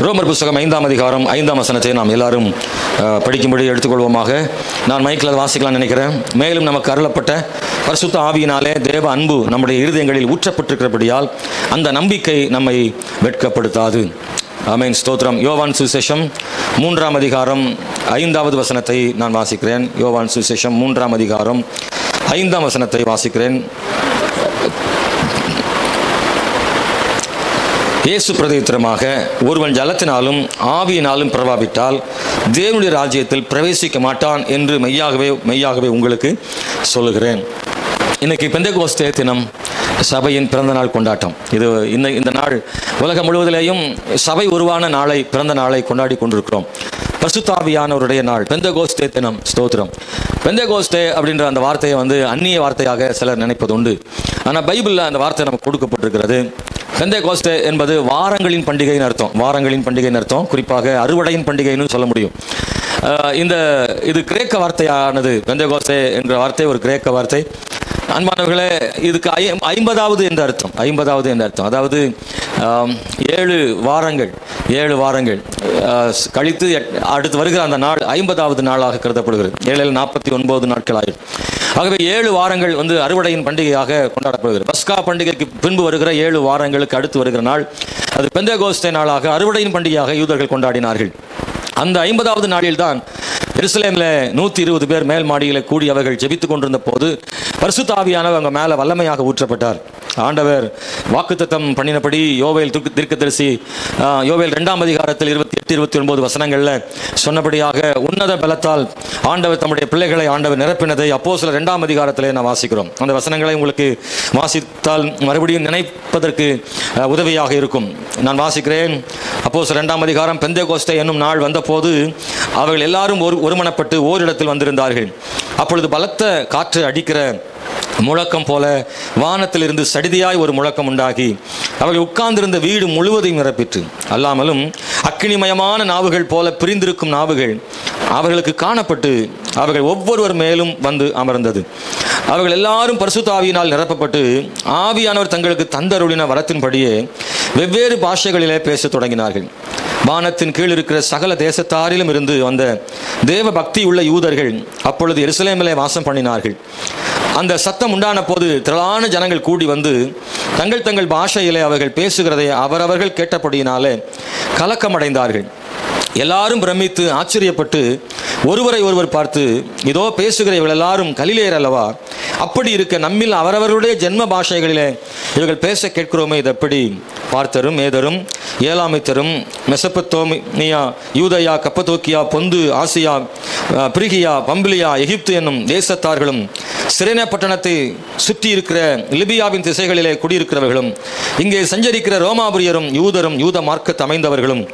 ரோமர் புத்தகம் 5ஆம் அதிகாரம் 5ஆம் வசனத்தை நாம் எல்லாரும் படிக்கும்படி எடுத்துக்கொள்வோமாக. நான் மைக்கில் வாசிக்கலாம் நினைக்கிறேன். மேலும் நமக்கு அருளப்பட்ட பரிசுத்த ஆவியினாலே தேவ அன்பு நம்முடைய இருதயங்களில் ஊற்றப்பட்டிருக்கிறபடியால் அந்த நம்பிக்கை நம்மை வெட்கப்படுத்தாது. ஆமென், ஸ்தோத்திரம். யோவான் சுவிசேஷம் 3ஆம் அதிகாரம் 5வது வசனத்தை நான் வாசிக்கிறேன். யோவான் சுவிசேஷம் 3ஆம் அதிகாரம் 5ஆம் வசனத்தை வாசிக்கிறேன். இயேசு பிரதித்திரமாக, ஒருவன் ஜலத்தினாலும் ஆவியினாலும் பிரபாவிட்டால் தேவனுடைய ராஜ்யத்தில் பிரவேசிக்க மாட்டான் என்று மெய்யாகவே உங்களுக்கு சொல்லுகிறேன். இன்னைக்கு பெந்தெகோஸ்தே தினம், சபையின் பிறந்த நாள் கொண்டாட்டம். இது இந்த நாள் உலகம் முழுவதிலேயும் சபை உருவான நாளை, பிறந்த நாளை கொண்டாடி கொண்டிருக்கிறோம். பரிசுத்த ஆவியானவருடைய நாள், பெந்தெகோஸ்தே தினம். ஸ்தோத்திரம். பெந்தெகோஸ்தே அப்படின்ற அந்த வார்த்தையை அந்நிய வார்த்தையாக சிலர் நினைப்பது உண்டு. ஆனால் பைபிளில் அந்த வார்த்தை நமக்கு கொடுக்கப்பட்டிருக்கிறது. பெந்தெகோஸ்தே என்பது வாரங்களின் பண்டிகைன்னு அர்த்தம். வாரங்களின் பண்டிகைன்னு அர்த்தம். குறிப்பாக அறுவடையின் பண்டிகைன்னு சொல்ல முடியும். இது கிரேக்க வார்த்தையானது. பெந்தெகோஸ்தே என்ற வார்த்தை ஒரு கிரேக்க வார்த்தை. அன்பானவர்களே, இதுக்கு 50வது என்ற அர்த்தம். 50வது என்ற அர்த்தம். அதாவது 7 வாரங்கள் கழித்து அடுத்து வருகிற அந்த நாள் 50வது நாளாக கருதப்படுகிறது. 7 49 நாட்கள் ஆயிடும். ஆகவே 7 வாரங்கள் அறுவடையின் பண்டிகையாக கொண்டாடப்படுகிறது. பஸ்கா பண்டிகைக்கு பின்பு வருகிற 7 வாரங்களுக்கு அடுத்து வருகிற நாள் அது பெந்தெகோஸ்தே நாளாக, அறுவடையின் பண்டிகையாக யூதர்கள் கொண்டாடினார்கள். அந்த 50வது நாளில் தான் எருசலேமில் 120 பேர் மேல் மாடியில் கூடி அவர்கள் ஜெபித்துக் கொண்டிருந்த போது பரிசுத்த ஆவியானவர் அவங்க மேலே வல்லமையாக ஊற்றப்பட்டார். ஆண்டவர் வாக்குத்தத்தம் பண்ணினபடி யோவேல் தீர்க்கதரிசி யோவேல் 2ஆம் அதிகாரத்தில் 28, 29 வசனங்களில் சொன்னபடியாக உன்னத பலத்தால் ஆண்டவர் தம்முடைய பிள்ளைகளை ஆண்டவர் நிரப்பினதை அப்போஸ்தலர் 2ஆம் அதிகாரத்திலே நான் வாசிக்கிறோம். அந்த வசனங்களை உங்களுக்கு வாசித்தால் மறுபடியும் நினைப்பதற்கு உதவியாக இருக்கும். நான் வாசிக்கிறேன். அப்போஸ்தலர் 2ஆம் அதிகாரம். பெந்தெகோஸ்தே என்னும் நாள் வந்தபோது அவர்கள் எல்லாரும் ஒருமனப்பட்டு ஓரிடத்தில் வந்திருந்தார்கள். அப்பொழுது பலத்த காற்று அடிக்கிற முழக்கம் போல வானத்திலிருந்து சடிதியாய் ஒரு முழக்கம் உண்டாகி அவர்கள் உட்கார்ந்திருந்த வீடு முழுவதையும் நிரப்பிற்று. அல்லாமலும் அக்கினிமயமான நாவுகள் போல பிரிந்திருக்கும் நாவுகள் அவர்களுக்கு காணப்பட்டு அவர்கள் ஒவ்வொருவர் மேலும் வந்து அமர்ந்தது. அவர்கள் எல்லாரும் பரிசுத்த ஆவியினால் நிரப்பப்பட்டு ஆவியானவர் தங்களுக்கு தந்தருளின வரத்தின்படியே வெவ்வேறு பாஷைகளிலே பேசத் தொடங்கினார்கள். வானத்தின் கீழ் இருக்கிற சகல தேசத்தாரிலும் இருந்து வந்த தேவ பக்தி உள்ள யூதர்கள் அப்பொழுது எருசலேமிலே வாசம் பண்ணினார்கள். அந்த சத்தம் உண்டான போது திரளான ஜனங்கள் கூடி வந்து தங்கள் பாஷையிலே அவர்கள் பேசுகிறதை அவரவர்கள் கேட்டபடியினாலே கலக்கமடைந்தார்கள். எல்லாரும் பிரமித்து ஆச்சரியப்பட்டு ஒருவரை ஒருவர் பார்த்து, இதோ பேசுகிற இவர்கள் எல்லாரும் கலிலேயர் அல்லவா? அப்படி இருக்க நம்மில் அவரவர்களுடைய ஜென்ம பாஷைகளிலே இவர்கள் பேச கேட்கிறோமே, இது எப்படி? பார்த்தரும், மேதரும், ஏலாமித்தரும், மெசொப்பொத்தேமியா, யூதயா, கப்பதோக்கியா, பொந்து, ஆசியா, பிரிகியா, பம்பிலியா, எகிப்து என்னும் தேசத்தார்களும், சிரேனே பட்டணத்தை சுற்றி இருக்கிற லிபியாவின் திசைகளிலே குடியிருக்கிறவர்களும், இங்கே சஞ்சரிக்கிற ரோமாபுரியரும் யூதரும் யூத மார்க்கத்து அமைந்தவர்களும்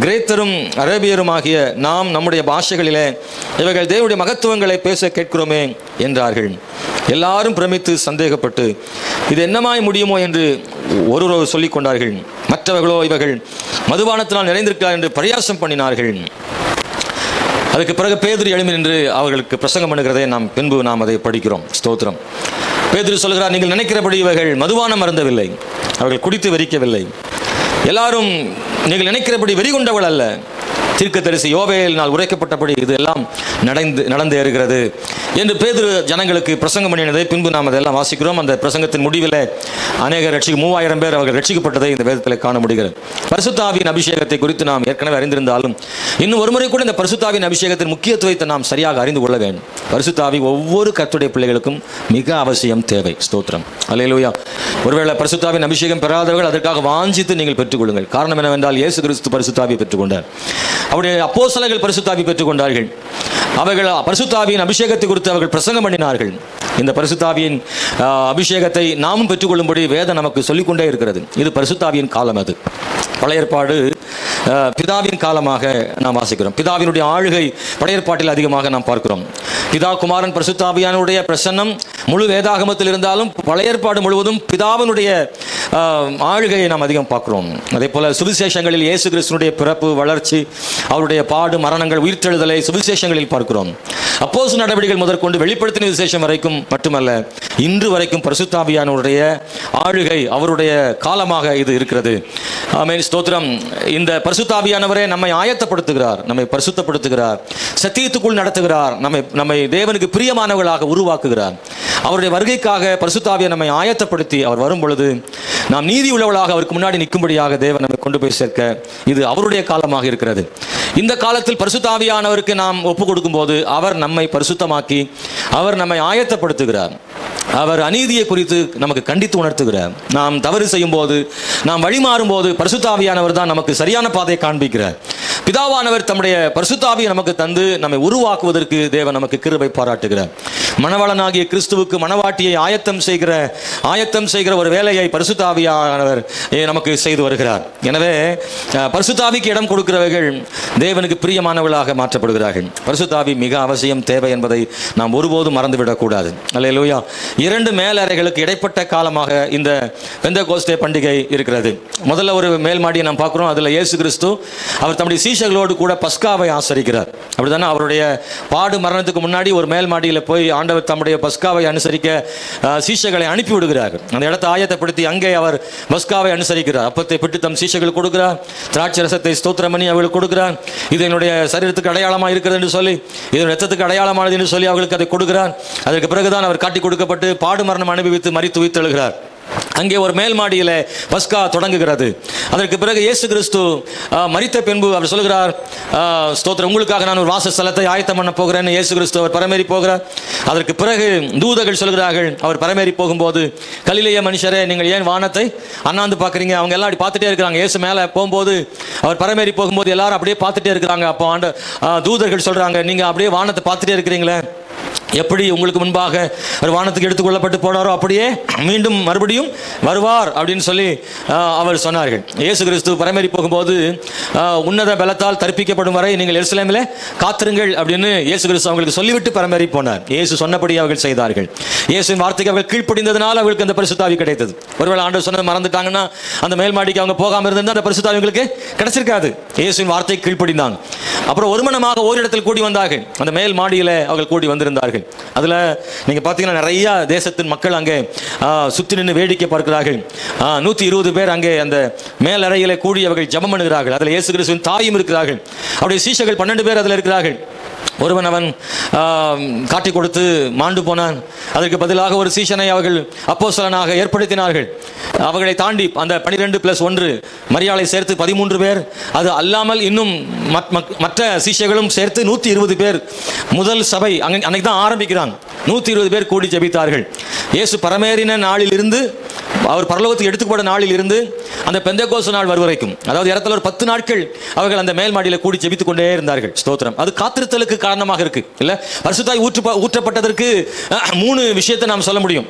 கிரேத்தரும் அரேபியருமாகிய நாம் நம்முடைய பாஷைகளிலே இவர்கள் தேவனுடைய மகத்துவங்களை பேச கேட்கிறோமே என்றார்கள். எல்லாரும் பிரமித்து சந்தேகப்பட்டு இது என்னமாய் முடியுமோ என்று ஒருவர் சொல்லிக் கொண்டார்கள். மற்றவர்களோ இவர்கள் மதுபானத்தினால் நிறைந்திருக்கிறார் என்று பரியாசம் பண்ணினார்கள். அதுக்கு பிறகு பேதுரு எழும்பி நின்று அவர்களுக்கு பிரசங்கம் பண்ணுகிறதை பின்பு நாம் அதை படிக்கிறோம். ஸ்தோத்திரம். பேதுரு சொல்கிறார், நீங்கள் நினைக்கிறபடி இவர்கள் மதுபானம் அருந்தவில்லை, அவர்கள் குடித்து வெறிக்கவில்லை. எல்லாரும் நீங்கள் நினைக்கிறபடி வெறி கொண்டவள் அல்ல. தீர்க்கதரிசி யோவேலினால் உரைக்கப்பட்டபடி இது எல்லாம் நடந்தேறுகிறது என்று பேதுரு ஜனங்களுக்கு பிரசங்கம் பண்ணினதை பின்பு நாம் அதெல்லாம் வாசிக்கிறோம். அந்த பிரசங்கத்தின் முடிவில் அநேக 3000 பேர் அவர்கள் ரட்சிக்கப்பட்டதை இந்த வேதத்தில் காண முடிகிறது. பரிசுத்த ஆவியின் அபிஷேகத்தை குறித்து நாம் ஏற்கனவே அறிந்திருந்தாலும் இன்னும் ஒருமுறை கூட இந்த பரிசுத்த ஆவியின் அபிஷேகத்தின் முக்கியத்துவத்தை நாம் சரியாக அறிந்து கொள்ள வேண்டும். பரிசுத்த ஆவி ஒவ்வொரு கர்த்தருடைய பிள்ளைகளுக்கும் மிக அவசியம், தேவை. ஸ்தோத்திரம். அல்லேலூயா. ஒருவேளை பரிசுத்த ஆவியின் அபிஷேகம் பெறாதவர்கள் அதற்காக வாஞ்சித்து நீங்கள் பெற்றுக்கொள்ளுங்கள். காரணம் என்னவென்றால் இயேசு கிறிஸ்து பரிசுத்த ஆவியை பெற்றுக்கொண்டார். அவருடைய அப்போஸ்தலர்கள் பரிசுத்த ஆவி பெற்றுக்கொண்டார்கள். அவர்கள் பரிசுத்த ஆவியின் அபிஷேகத்தை குறித்து அவர்கள் பிரசங்கம் பண்ணினார்கள். இந்த பரிசுத்த ஆவியின் அபிஷேகத்தை நாமும் பெற்றுக்கொள்ளும்படி வேதம் நமக்கு சொல்லிக்கொண்டே இருக்கிறது. இது பரிசுத்த ஆவியின் காலம். அது பழைய ஏற்பாடு பிதாவின் காலமாக நாம் வாசிக்கிறோம். பிதாவினுடைய ஆளுகை பழைய ஏற்பாட்டில் அதிகமாக நாம் பார்க்கிறோம். பிதா, குமாரன், பரிசுத்த ஆவியானுடைய பிரசன்னம் முழு வேதாகமத்தில் இருந்தாலும் பழைய ஏற்பாடு முழுவதும் பிதாவினுடைய ஆளுகையை நாம் அதிகம் பார்க்குறோம். அதே போல் சுவிசேஷங்களில் இயேசு கிறிஸ்துனுடைய பிறப்பு, வளர்ச்சி, அவருடைய பாடு, மரணங்கள், உயிர்த்தெழுதலை சுவிசேஷங்களில் பார்க்கிறோம். அப்போஸ்தலர் நடவடிக்கைகள் முதற்கொண்டு வெளிப்படுத்தின விசேஷம் வரைக்கும் மட்டுமல்ல, இன்று வரைக்கும் பரிசுத்த ஆவியானவருடைய ஆளுகை, அவருடைய காலமாக இது இருக்கிறது. ஆமென், ஸ்தோத்திரம். இந்த பரிசுத்த ஆவியானவரே நம்மை ஆயத்தப்படுத்துகிறார், நம்மை பரிசுத்தப்படுத்துகிறார், சத்தியத்துக்குள் நடத்துகிறார், நம்மை தேவனுக்கு பிரியமானவர்களாக உருவாக்குகிறார். அவருடைய வருகைக்காக பரிசுத்த ஆவியை நம்மை ஆயத்தப்படுத்தி அவர் வரும் பொழுது நாம் நீதி உள்ளவர்களாக அவருக்கு முன்னாடி நிற்கும்படியாக தேவன் நம்மை கொண்டு போய் சேர்க்க இது அவருடைய காலமாக இருக்கிறது. இந்த காலத்தில் பரிசுத்த ஆவியானவருக்கு நாம் ஒப்பு கொடுக்கும் போது அவர் நம்மை பரிசுத்தமாக்கி அவர் நம்மை ஆயத்தப்படுத்துகிறார். அவர் அநீதியை குறித்து நமக்கு கண்டித்து உணர்த்துகிறார். நாம் தவறு செய்யும் போது, நாம் வழிமாறும் போது பரிசுத்த ஆவியானவர் தான் நமக்கு சரியான பாதையை காண்பிக்கிறார். பிதாவானவர் தம்முடைய பரிசுத்த ஆவியை நமக்கு தந்து நம்மை உருவாக்குவதற்கு தேவன் நமக்கு கிருபை பாராட்டுகிறார். மணவாளனாகிய கிறிஸ்துவுக்கு மணவாட்டியை ஆயத்தம் செய்கிற ஒரு வேலையை பரிசுத்த ஆவியானவர் நமக்கு செய்து வருகிறார். எனவே பரிசுத்த ஆவிக்கு இடம் கொடுக்கிறவர்கள் தேவனுக்கு பிரியமானவர்களாக மாற்றப்படுகிறார்கள். பரிசுத்த ஆவி மிக அவசியம், தேவை என்பதை நாம் ஒருபோதும் மறந்துவிடக்கூடாது. அல்லேலூயா. 2 மேலறைகளுக்கு இடைப்பட்ட காலமாக இந்த பெந்தெகோஸ்தே பண்டிகை இருக்கிறது. முதல்ல ஒரு மேல் மாடியை நாம் பார்க்கிறோம். அதில் இயேசு கிறிஸ்து அவர் தம்முடைய சீஷர்களோடு கூட பஸ்காவை ஆசரிக்கிறார். அப்படித்தானே? அவருடைய பாடு மரணத்துக்கு முன்னாடி ஒரு மேல் மாடியில் போய் ஆண்டவர் தம்முடைய பஸ்காவை அனுசரிக்க சீஷர்களை அனுப்பி விடுகிறார். அந்த இடத்தை ஆயத்தப்படுத்தி அங்கே அவர் பஸ்காவை அனுசரிக்கிறார். அப்பத்தை பிட்டு தம் சீஷர்கள் கொடுக்கிறார். திராட்சை ரசத்தை ஸ்தோத்திரம் பண்ணி அவர்களுக்கு கொடுக்கிறார். இது என்னுடைய சரீரத்துக்கு அடையாளமாக இருக்கிறது என்று சொல்லி, இது ரத்தத்துக்கு அடையாளமானது என்று சொல்லி அவர்களுக்கு அதை கொடுக்கிறார். அதற்கு பிறகுதான் அவர் காட்டி கொடுக்கப்பட்டு பாடு மரணம் அனுபவித்து மரித்து உயிர்த்தெழுகிறார். அங்கே ஒரு மேல் மாடியில் பஸ்கா தொடங்குகிறது. அதற்கு பிறகு இயேசு கிறிஸ்து மரித்த பின்பு அவர் சொல்கிறார், ஸ்தோத்திரம், உங்களுக்காக நான் ஒரு வாசஸ்தலத்தை ஆயத்தம் பண்ண போகிறேன். இயேசு கிறிஸ்து அவர் பரமேறி போகிறார். அதற்கு பிறகு தூதர்கள் சொல்கிறார்கள், அவர் பரமேறி போகும்போது, கலிலேய மனுஷரே, நீங்கள் ஏன் வானத்தை அண்ணாந்து பார்க்குறீங்க? அவங்க எல்லாம் அப்படி பார்த்துட்டே இருக்கிறாங்க. இயேசு மேலே போகும்போது, அவர் பரமேறி போகும்போது எல்லாரும் அப்படியே பார்த்துட்டே இருக்கிறாங்க. அப்போ தூதர்கள் சொல்கிறாங்க, நீங்கள் அப்படியே வானத்தை பார்த்துட்டே இருக்கிறீங்களே, எப்படி உங்களுக்கு முன்பாக ஒரு வானத்துக்கு எடுத்துக்கொள்ளப்பட்டு போனாரோ அப்படியே மீண்டும் மறுபடியும் வருவார் அப்படின்னு சொல்லி அவர் சொன்னார்கள். இயேசு கிறிஸ்து பரமேறி போகும்போது, உன்னத பலத்தால் தரிப்பிக்கப்படும் வரை நீங்கள் எருசலேமில் காத்திருங்கள் அப்படின்னு இயேசு கிறிஸ்து அவங்களுக்கு சொல்லிவிட்டு பரமேறி போனார். இயேசு சொன்னபடி அவர்கள் செய்தார்கள். இயேசுவின் வார்த்தைக்கு அவர்கள் கீழ்ப்படிந்ததுனால அவர்களுக்கு அந்த பரிசுத்த ஆவி கிடைத்தது. ஒருவேளை ஆண்டவர் சொன்னதை மறந்துட்டாங்கன்னா, அந்த மேல்மாடிக்கு அவங்க போகாமல் இருந்தால் அந்த பரிசுத்த ஆவி அவங்களுக்கு கிடைச்சிருக்காது. இயேசுவின் வார்த்தைக்கு கீழ்ப்படிந்தாங்க. அப்புறம் ஒருமனமாக ஓரிடத்தில் கூடி வந்தார்கள். அந்த மேல் மாடியில் அவர்கள் கூடி வந்திருந்தார்கள். அதில் நீங்கள் பார்த்தீங்கன்னா நிறைய தேசத்தின் மக்கள் அங்கே சுற்றி நின்று வேடிக்கை பார்க்கிறார்கள். 120 பேர் அங்கே அந்த மேலறையிலே கூடி அவர்கள் ஜெபம் பண்ணுகிறார்கள். அதில் இயேசு கிறிஸ்துவின் தாயும் இருக்கிறார்கள். அவருடைய சீஷர்கள் 12 பேர் அதில் இருக்கிறார்கள். ஒருவன் அவன் காட்டி கொடுத்து மாண்டு போனான். அதற்கு பதிலாக ஒரு சீஷனை அவர்கள் அப்போஸ்தலனாக ஏற்படுத்தினார்கள். அவர்களை தாண்டி அந்த 12+1 மரியாதை சேர்த்து 13 பேர், அது அல்லாமல் இன்னும் மற்ற சீஷர்களும் சேர்த்து 120 பேர். முதல் சபை அன்னைக்கு தான் ஆரம்பிக்கிறாங்க. 120 பேர் கூடி ஜெபித்தார்கள். இயேசு பரமேறின நாளிலிருந்து, அவர் பரலோகத்துக்கு எடுத்துக்கப்பட்ட நாளில் இருந்து அந்த பெந்தெகோஸ்து நாள் வரைக்கும், அதாவது இடத்துல ஒரு 10 நாட்கள் அவர்கள் அந்த மேல் மாடியில் கூடி ஜெபித்துக் கொண்டே இருந்தார்கள். ஸ்தோத்திரம். அது காத்திருத்தலுக்கு காரணமாக இருக்கு. இல்ல, பரிசுத்தாவி ஊற்றப்பட்டதற்கு 3 விஷயத்தை நாம் சொல்ல முடியும்.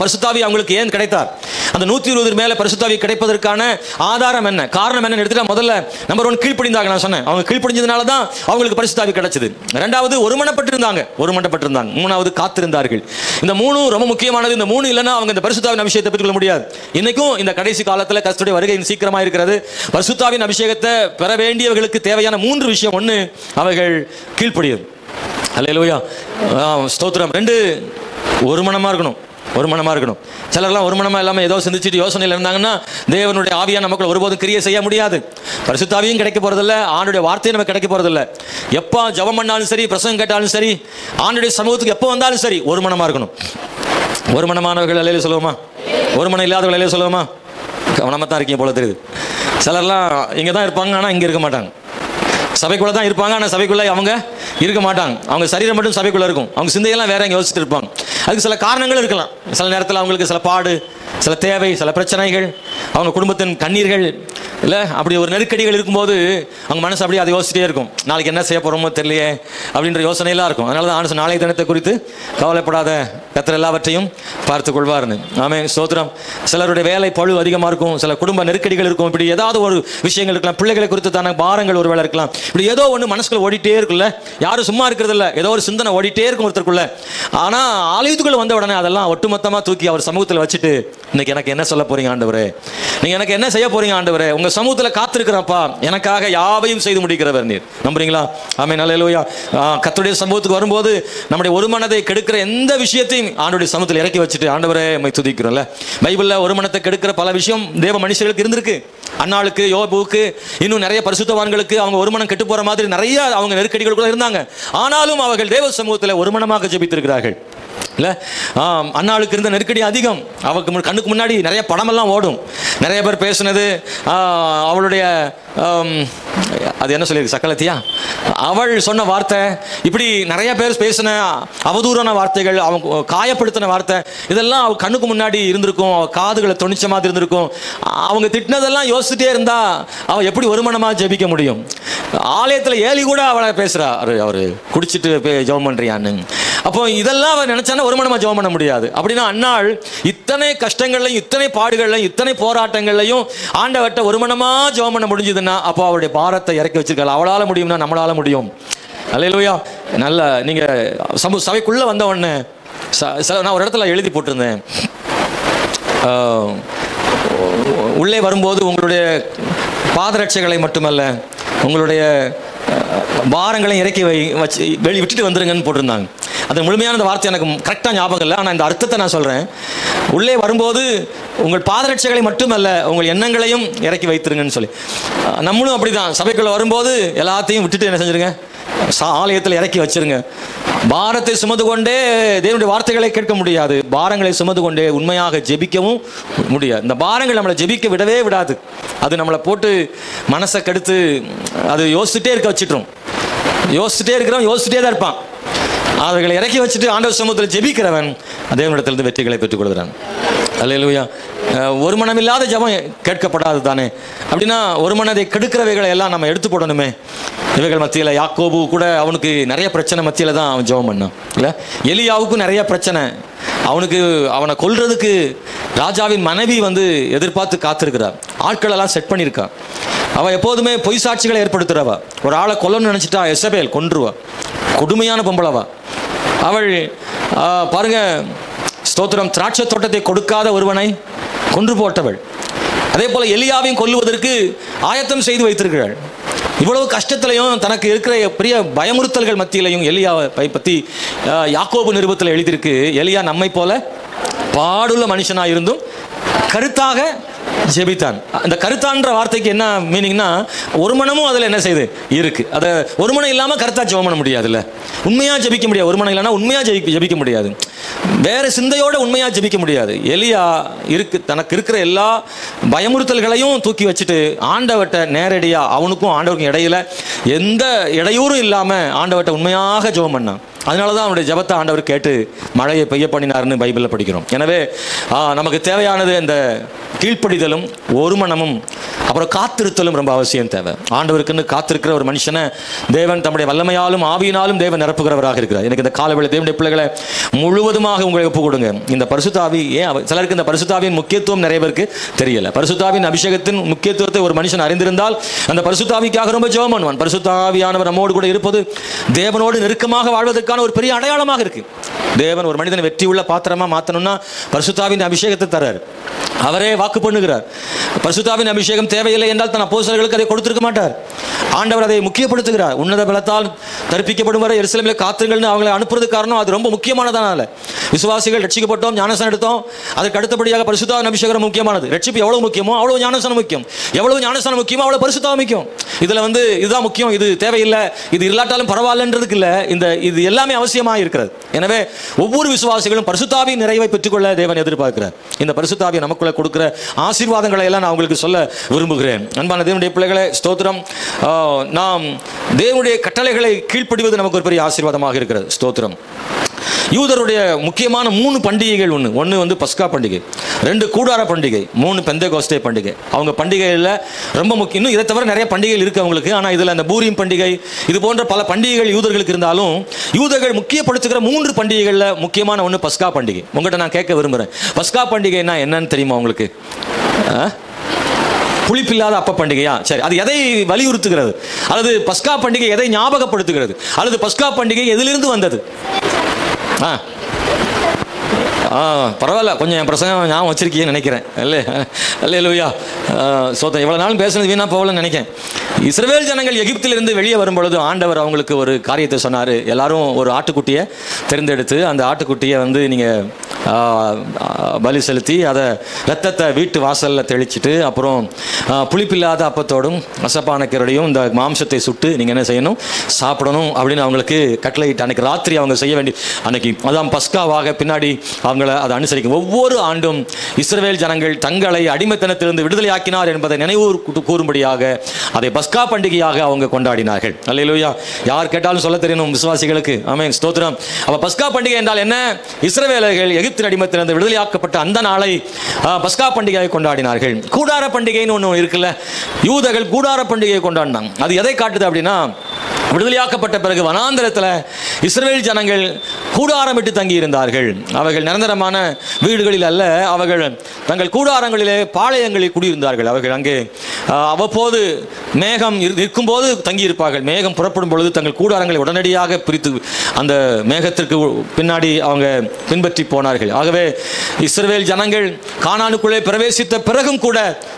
பரிசுத்தாவி அவங்களுக்கு ஏன் கிடைத்தார்? அந்த 120 மேல பரிசுத்தாவி கிடைப்பதற்கான ஆதாரம் என்ன, காரணம் என்ன எடுத்துட்டா, முதல்ல நம்பர் 1 கீழ்ப்படிந்தாங்க. நான் சொன்னேன், அவங்க கீழ்ப்படிஞ்சதுனால தான் அவங்களுக்கு பரிசுத்தாவி கிடைச்சது. 2வது ஒருமனப்பட்டிருந்தாங்க. 3வது காத்திருந்தார்கள். இந்த 3 ரொம்ப முக்கியமானது. இந்த 3 இல்லைன்னா அவங்க இந்த பரிசுத்தாவின் அபிஷேகத்தை பெற்றுக்கொள்ள முடியாது. இன்னைக்கும் இந்த கடைசி காலத்தில் கர்த்தருடைய வருகை சீக்கிரமாக இருக்கிறது. பரிசுத்தாவின் அபிஷேகத்தை பெற வேண்டியவர்களுக்கு தேவையான 3 விஷயம். 1, அவர்கள் கீழ்ப்படியது. அல்லேலூயா, ஸ்தோத்திரம். 2, ஒரு மனமா இருக்கணும். சிலர்லாம் ஒரு மனமா இல்லாமல் ஏதோ சிந்திச்சுட்டு யோசனையில் இருந்தாங்கன்னா தேவனுடைய ஆவியான நமக்கு ஒருபோதும் கிரியை செய்ய முடியாது. பரிசுத்தாவியும் கிடைக்க போறதில்ல, ஆண்டுடைய வார்த்தையும் நமக்கு கிடைக்க போறதில்ல. எப்போ ஜெபம் பண்ணாலும் சரி, பிரசங்கம் கேட்டாலும் சரி, ஆண்டுடைய சமூகத்துக்கு எப்போ வந்தாலும் சரி, ஒரு மனமா இருக்கணும். ஒரு மனமானவர்கள் அல்லேலூயா சொல்லுவோமா? ஒரு மனம் இல்லாதவர்கள் அல்லேலூயா சொல்லுவோமா? கவனமாக தான் இருக்கீங்க போல தெரியுது. சிலர்லாம் இங்கே தான் இருப்பாங்க, ஆனால் இங்கே இருக்க மாட்டாங்க. சபைக்குள்ளே தான் இருப்பாங்க, ஆனால் சபைக்குள்ளே அவங்க இருக்க மாட்டாங்க. அவங்க சரீரம் மட்டும் சபைக்குள்ளே இருக்கும். அவங்க சிந்தையெல்லாம் வேற எங்கே யோசிச்சுட்டு இருப்பாங்க. அதுக்கு சில காரணங்கள் இருக்கலாம். சில நேரத்தில் அவங்களுக்கு சில பாடு, சில தேவை, சில பிரச்சனைகள், அவங்க குடும்பத்தின் கண்ணீர்கள் இல்லை, அப்படி ஒரு நெருக்கடிகள் இருக்கும்போது அவங்க மனசு அப்படியே அதை யோசிச்சிட்டே இருக்கும். நாளைக்கு என்ன செய்ய போகிறோமோ தெரியலையே அப்படின்ற யோசனையெல்லாம் இருக்கும். அதனால தான் ஆண்டு நாளைய தினத்தை குறித்து கவலைப்படாத, கர்த்தர் எல்லாவற்றையும் பார்த்து கொள்வார்னு. ஆமென், ஸ்தோத்திரம். சிலருடைய வேலை பளு அதிகமாக இருக்கும், சில குடும்ப நெருக்கடிகள் இருக்கும், இப்படி ஏதாவது ஒரு விஷயங்கள் இருக்கலாம், பிள்ளைகளை குறித்து தானே பாரங்கள் ஒரு வேலை இருக்கலாம், இப்படி ஏதோ ஒன்று மனசுக்குள்ள ஓடிட்டே இருக்குல்ல. யாரும் சும்மா இருக்கிறது இல்லை, ஏதோ ஒரு சிந்தனை ஓடிட்டே இருக்கும் ஒருத்தருக்குள்ள. ஆனால் ஆலயத்துக்குள்ள வந்த உடனே அதெல்லாம் ஒட்டுமொத்தமாக தூக்கி அவர் சமூகத்தில் வச்சுட்டு, இன்னைக்கு எனக்கு என்ன சொல்ல போறீங்க ஆண்டவரே, நீங்க எனக்கு என்ன செய்ய போறீங்க ஆண்டவரே, உங்க சமூகத்தில் காத்திருக்கிறப்பா, எனக்காக யாவையும் செய்து முடிக்கிறவர் நீர். நம்புறீங்களா? ஆமென், அல்லேலூயா. கர்த்தருடைய சமூகத்துக்கு வரும்போது நம்முடைய ஒரு மனதை கெடுக்கிற எந்த விஷயத்தையும் ஆண்டவருடைய சமூகத்தில் இறக்கி வச்சுட்டு ஆண்டவரே உம்மை துதிக்கிறோம்ல. பைபிள்ல ஒரு மனத்தை கெடுக்கிற பல விஷயம் தேவ மனுஷர்களுக்கு இருந்திருக்கு. அன்னாளுக்கு, யோபுவுக்கு, இன்னும் நிறைய பரிசுத்தவான்களுக்கு அவங்க ஒரு மனம் கெட்டு போற மாதிரி நிறைய அவங்க நெருக்கடிகளுக்குள்ள இருந்தாங்க. ஆனாலும் அவர்கள் தேவ சமூகத்தில் ஒரு மனமாக ஜெபித்திருக்கிறார்கள். இல்லை, அண்ணாளுக்கு இருந்த நெருக்கடி அதிகம். அவருக்கு கண்ணுக்கு முன்னாடி நிறைய படமெல்லாம் ஓடும். நிறைய பேர் பேசுனது, அவளுடைய அது என்ன சொல்லியிருக்கு, சக்கலத்தியா, அவள் சொன்ன வார்த்தை, இப்படி நிறைய பேர் பேசின அவதூறான வார்த்தைகள், அவங்க காயப்படுத்தின வார்த்தை, இதெல்லாம் அவ கண்ணுக்கு முன்னாடி இருந்திருக்கும். அவ காதுகளை துணிச்ச மாதிரி இருந்திருக்கும். அவங்க திட்டினதெல்லாம் யோசிச்சுட்டே இருந்தா அவ எப்படி ஒரு மனமா ஜெபிக்க முடியும்? ஆலயத்தில் ஏலி கூட அவளை பேசுறா, அவரு குடிச்சிட்டு ஜெபம் பண்றியான்னு. அப்போ இதெல்லாம் அவர் நினைச்சானா ஒரு மனமா ஜெபம் பண்ண முடியாது. அப்படின்னா அன்னாள் இத்தனை கஷ்டங்கள்லையும், இத்தனை பாடுகள்லையும், இத்தனை போராட்டங்கள்லையும் ஆண்டவர்கிட்ட ஒரு மனமா ஜெபம் பண்ண முடிஞ்சதுன்னா அப்போ அவருடைய பாரத்தை இறக்கி வச்சிருக்காள். அவளால முடியும்னா நம்மளால முடியும். அல்லேலூயா. நல்ல நீங்க சபைக்குள்ள வந்த உடனே நான் ஒரு இடத்துல எழுதி போட்டிருந்தேன், உள்ளே வரும்போது உங்களுடைய பாதரட்சைகளை மட்டுமல்ல உங்களுடைய பாரங்களை இறக்கி வச்சு விட்டுட்டு வந்துருங்கன்னு போட்டிருந்தாங்க. அது முழுமையான அந்த வார்த்தை எனக்கு கரெக்டாக ஞாபகம் இல்லை, ஆனால் இந்த அர்த்தத்தை நான் சொல்கிறேன். உள்ளே வரும்போது உங்கள் பாதரட்சைகளை மட்டுமல்ல உங்கள் எண்ணங்களையும் இறக்கி வைத்திருங்கன்னு சொல்லி. நம்மளும் அப்படி தான், சபைக்குள்ளே வரும்போது எல்லாத்தையும் விட்டுட்டு என்ன செஞ்சுருங்க, ஆலயத்தில் இறக்கி வச்சிருங்க. பாரத்தை சுமந்து கொண்டே தேவனுடைய வார்த்தைகளை கேட்க முடியாது. பாரங்களை சுமந்து கொண்டே உண்மையாக ஜெபிக்கவும் முடியாது. இந்த பாரங்கள் நம்மளை ஜெபிக்க விடவே விடாது. அது நம்மளை போட்டு மனசை கெடுத்து அது யோசிச்சுட்டே இருக்க வச்சிட்டோம். யோசிச்சுட்டே இருக்கிறவன் யோசிச்சுட்டே தான் இருப்பான். அவர்களை இறக்கி வச்சுட்டு ஆண்டவர் சமூகத்தில் ஜெபிக்கிறவன் தேவனிடத்திலிருந்து வெற்றிகளை பெற்றுக் கொள்கிறான். அல்லேலூயா. ஒரு மனமில்லாத ஜெபம் கேட்கப்படாது தானே. அப்படின்னா ஒரு மனதை கெடுக்கிறவைகளை எல்லாம் நம்ம எடுத்து போடணுமே. இவைகள் மத்தியில் யாக்கோபு கூட அவனுக்கு நிறைய பிரச்சனை மத்தியில் தான் அவன் ஜெபம் பண்ணான். இல்லை, எலியாவுக்கும் நிறைய பிரச்சனை. அவனை கொல்றதுக்கு ராஜாவின் மனைவி எதிர்பார்த்து காத்திருக்கிறார். ஆட்கள் எல்லாம் செட் பண்ணியிருக்கான். அவள் எப்போதுமே பொய் சாட்சிகளை ஏற்படுத்துறவா. ஒரு ஆளை கொல்லணும்னு நினச்சிட்டா எசபேல் கொன்றுவா. கொடுமையான பொம்பளவா அவள். பாருங்க, ஸ்தோத்திரம். திராட்சை தோட்டத்தை கொடுக்காத ஒருவனை கொன்று போட்டவள். அதே போல எலியாவையும் கொல்லுவதற்கு ஆயத்தம் செய்து வைத்திருக்கிறாள். இவ்வளவு கஷ்டத்திலையும் தனக்கு இருக்கிற பெரிய பயமுறுத்தல்கள் மத்தியிலையும் எலியாவை பற்றி யாக்கோபு நிருபத்தில் எழுதியிருக்கு. எலியா நம்மை போல பாடுள்ள மனுஷனாக இருந்தும் கருத்தாக ஜெபித்தான். அந்த கருத்தான்ற வார்த்தைக்கு என்ன மீனிங்னா, ஒரு மனமும் அதில் என்ன செய்யுது இருக்கு. அதை ஒரு மனம் இல்லாமல் கருத்தா ஜெபம் பண்ண முடியாதுல்ல. உண்மையாக ஜெபிக்க முடியாது. ஒரு மனம் இல்லைன்னா உண்மையாக ஜெபிக்க முடியாது. வேற சிந்தையோட உண்மையாக ஜெபிக்க முடியாது. எலியா தனக்கு இருக்கிற எல்லா பயமுறுத்தல்களையும் தூக்கி வச்சுட்டு ஆண்டவர்கிட்ட நேரடியாக, அவனுக்கும் ஆண்டவருக்கும் இடையில எந்த இடையூறும் இல்லாமல் ஆண்டவர்கிட்ட உண்மையாக ஜெபம் பண்ணான். அதனால தான் அவனுடைய ஜெபத்தை ஆண்டவர் கேட்டு மழையை பெய்ய பண்ணினார்னு பைபிளில் படிக்கிறோம். எனவே நமக்கு தேவையானது இந்த கீழ்ப்படிதலும் ஒரு மனமும் அப்புறம் காத்திருத்தலும் ரொம்ப அவசியம் தேவை. ஆண்டவருக்குன்னு காத்திருக்கிற ஒரு மனுஷனை தேவன் தம்முடைய வல்லமையாலும் ஆவியினாலும் தேவன் நிரப்புகிறவராக இருக்கிறார். எனக்கு இந்த காலவேளை தேவனுடைய பிள்ளைகளை முழுவதுமாக உங்களை ஒப்பு கொடுங்க. இந்த பரிசுத்தாவி சிலருக்கு இந்த பரிசுத்தாவின் முக்கியத்துவம் நிறைய பேருக்கு தெரியல. பரிசுத்தாவின் அபிஷேகத்தின் முக்கியத்துவத்தை ஒரு மனுஷன் அறிந்திருந்தால் அந்த பரிசுத்தாவிக்காக ரொம்ப ஜெபம் பண்ணுவான். பரிசுத்தாவியானவர் நம்மோடு கூட இருப்பது தேவனோடு நெருக்கமாக வாழ்வதற்கான ஒரு பெரிய அடையாளமாக இருக்கு. தேவன் ஒரு மனிதனை வெற்றி உள்ள பாத்திரமா மாற்றணும்னா பரிசுத்தாவின் அபிஷேகத்தை தர்றார். அவரே வாக்கு பண்ணுகிறார். பரிசுத்தாவின் அபிஷேகம் தேவையில்லை என்றால் தன் அப்போஸ்தலர்களுக்கு அதை கொடுத்திருக்க மாட்டார். ஆண்டவர் அதை முக்கியப்படுத்துகிறார். உன்னத பலத்தால் தரிப்பிக்கப்படும் வரை எருசலேமிலே காத்துங்கள்னு அவங்களை அனுப்புறது காரணம் அது ரொம்ப முக்கியமானதானால. விசுவாசிகள் ரட்சிக்கப்பட்டோம், ஞானஸ்நானம் எடுத்தோம். அதுக்கு அடுத்தபடியாக பரிசுத்தாவின் அபிஷேகம் முக்கியமானது. ரட்சிப்பு எவ்வளவு முக்கியமோ அவ்வளவு ஞானஸ்நானம் முக்கியம். எவ்வளவு ஞானஸ்நானம் முக்கியமோ அவ்வளவு பரிசுத்தாவியம் முக்கியம். இதுல இதுதான் முக்கியம், இது தேவையில்லை, இது இல்லாட்டாலும் பரவாயில்லன்றதுக்கு இல்லை. இது எல்லாமே அவசியமாக இருக்கிறது. எனவே ஒவ்வொரு விசுவாசிகளும் பரிசுத்தாவின் நிறைவை பெற்றுக்கொள்ள தேவன் எதிர்பார்க்கிறார். இந்த பரிசுத்தாவியை நமக்குள்ள கொடுக்கிற ஆசீர்வாதங்களை எல்லாம் நான் உங்களுக்கு சொல்ல விரும்புகிறேன். அன்பான தேவனுடைய பிள்ளைகளே, ஸ்தோத்திரம். நாம் தேவனுடைய கட்டளைகளை கீழ்ப்படிவது நமக்கு ஒரு பெரிய ஆசீர்வாதமாக இருக்கிறது. ஸ்தோத்திரம். யூதருடைய முக்கியமான 3 பண்டிகைகள் ஒன்று வந்து பஸ்கா பண்டிகை, 2 கூடார பண்டிகை, 3 பெந்தேகோஸ்தே பண்டிகை. அவங்க பண்டிகையில் ரொம்ப முக்கியம். இன்னும் இதை தவிர நிறைய பண்டிகைகள் இருக்குது அவங்களுக்கு. ஆனால் இதில் அந்த பூரீம் பண்டிகை இது போன்ற பல பண்டிகைகள் யூதர்களுக்கு இருந்தாலும் யூதர்கள் முக்கியப்படுத்துகிற 3 பண்டிகைகளில் முக்கியமான ஒன்று பஸ்கா பண்டிகை. உங்கள்கிட்ட நான் கேட்க விரும்புகிறேன், பஸ்கா பண்டிகைன்னா என்னன்னு தெரியுமா உங்களுக்கு? புளிப்பில்லாத அப்ப பண்டிகையா? சரி, அது எதை வலியுறுத்துகிறது? அல்லது பஸ்கா பண்டிகை எதை ஞாபகப்படுத்துகிறது? அல்லது பஸ்கா பண்டிகை எதிலிருந்து வந்தது? பரவாயில்ல, கொஞ்சம் என் பிரசங்கம் ஞாபகம் வச்சிருக்கீங்கன்னு நினைக்கிறேன். அல்லேலூயா. சோதனை இவ்வளோ நாள் பேசுனது வீணா போகலன்னு நினைக்கிறேன். இஸ்ரவேல் ஜனங்கள் எகிப்திலிருந்து வெளியே வரும்பொழுது ஆண்டவர் அவங்களுக்கு ஒரு காரியத்தை சொன்னார். எல்லாரும் ஒரு ஆட்டுக்குட்டியை தேர்ந்தெடுத்து அந்த ஆட்டுக்குட்டியை வந்து நீங்கள் பலி செலுத்தி அதை ரத்தத்தை வீட்டு வாசலில் தெளிச்சுட்டு அப்புறம் புளிப்பில்லாத அப்பத்தோடும் அசப்பானக்கரோடையும் இந்த மாம்சத்தை சுட்டு நீங்கள் என்ன செய்யணும்? சாப்பிடணும் அப்படின்னு அவங்களுக்கு கட்டளையிட்டு அன்றைக்கி ராத்திரி அவங்க செய்ய வேண்டிய அன்னைக்கு அதான் பஸ்காவாக பின்னாடி அவங்கள அதை அனுசரிக்கும். ஒவ்வொரு ஆண்டும் இஸ்ரவேல் ஜனங்கள் தங்களை அடிமைத்தனத்திலிருந்து விடுதலையாக்கினார் என்பதை நினைவு கூறும்படியாக அதை பஸ்கா பண்டிகையாக அவங்க கொண்டாடினார்கள். அல்லேலூயா. யார் கேட்டாலும் சொல்ல தெரியணும் விசுவாசிகளுக்கு. ஆமென், ஸ்தோத்திரம். அப்ப பஸ்கா பண்டிகை என்றால் என்ன? இஸ்ரவேலர்கள் எகிப்தின் அடிமைத்தனத்திலிருந்து விடுதலையாக்கப்பட்ட அந்த நாளை பஸ்கா பண்டிகையை கொண்டாடினார்கள். கூடார பண்டிகைன்னு ஒன்று இருக்குல்ல, யூதர்கள் கூடார பண்டிகையை கொண்டாடினாங்க. அது எதை காட்டுது அப்படின்னா, விடுதலையாக்கப்பட்ட பிறகு வனாந்தரத்தில் இஸ்ரவேல் ஜனங்கள் கூடாரமிட்டு தங்கி இருந்தார்கள். அவர்கள் நிரந்தரமான வீடுகளில் அல்ல, அவர்கள் தங்கள் கூடாரங்களிலே பாளையங்களில் குடியிருந்தார்கள். அவர்கள் அங்கே அவ்வப்போது மேகம் இருக்கும்போது தங்கியிருப்பார்கள். மேகம் புறப்படும் பொழுது தங்கள் கூடாரங்களை உடனடியாக பிரித்து அந்த மேகத்திற்கு பின்னாடி அவங்க பின்பற்றி போனார்கள். ஆகவே இஸ்ரவேல் ஜனங்கள் கானானுக்குள்ளே பிரவேசித்த பிறகும் கூட